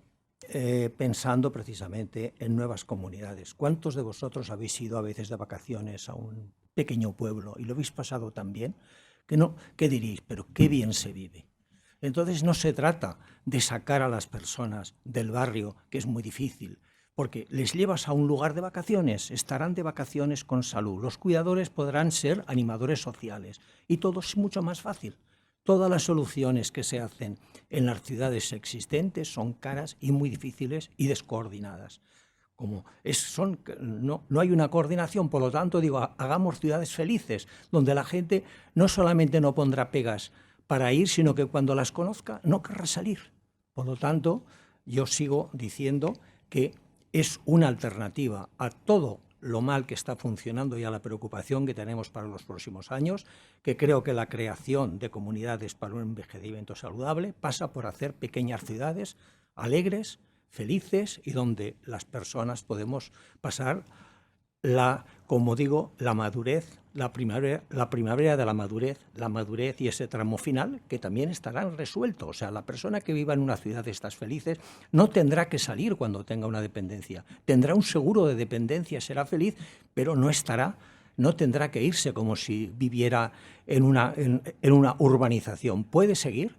Speaker 1: pensando precisamente en nuevas comunidades. ¿Cuántos de vosotros habéis ido a veces de vacaciones a un pequeño pueblo y lo habéis pasado tan bien ¿qué diréis? Pero qué bien se vive. Entonces no se trata de sacar a las personas del barrio, que es muy difícil, porque les llevas a un lugar de vacaciones, estarán de vacaciones con salud. Los cuidadores podrán ser animadores sociales y todo es mucho más fácil. Todas las soluciones que se hacen en las ciudades existentes son caras y muy difíciles y descoordinadas. No hay una coordinación, por lo tanto, digo, hagamos ciudades felices, donde la gente no solamente no pondrá pegas para ir, sino que cuando las conozca no querrá salir. Por lo tanto, yo sigo diciendo que es una alternativa a todo lo mal que está funcionando y a la preocupación que tenemos para los próximos años, que creo que la creación de comunidades para un envejecimiento saludable pasa por hacer pequeñas ciudades alegres, felices y donde las personas podemos pasar como digo, la madurez, la primavera de la madurez y ese tramo final que también estarán resueltos. O sea, la persona que viva en una ciudad de estas felices no tendrá que salir cuando tenga una dependencia. Tendrá un seguro de dependencia, será feliz, pero no tendrá que irse como si viviera en una urbanización. Puede seguir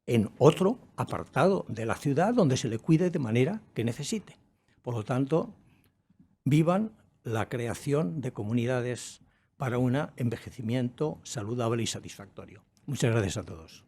Speaker 1: en otro apartado de la ciudad donde se le cuide de manera que necesite. Por lo tanto, vivan la creación de comunidades para un envejecimiento saludable y satisfactorio. Muchas gracias a todos.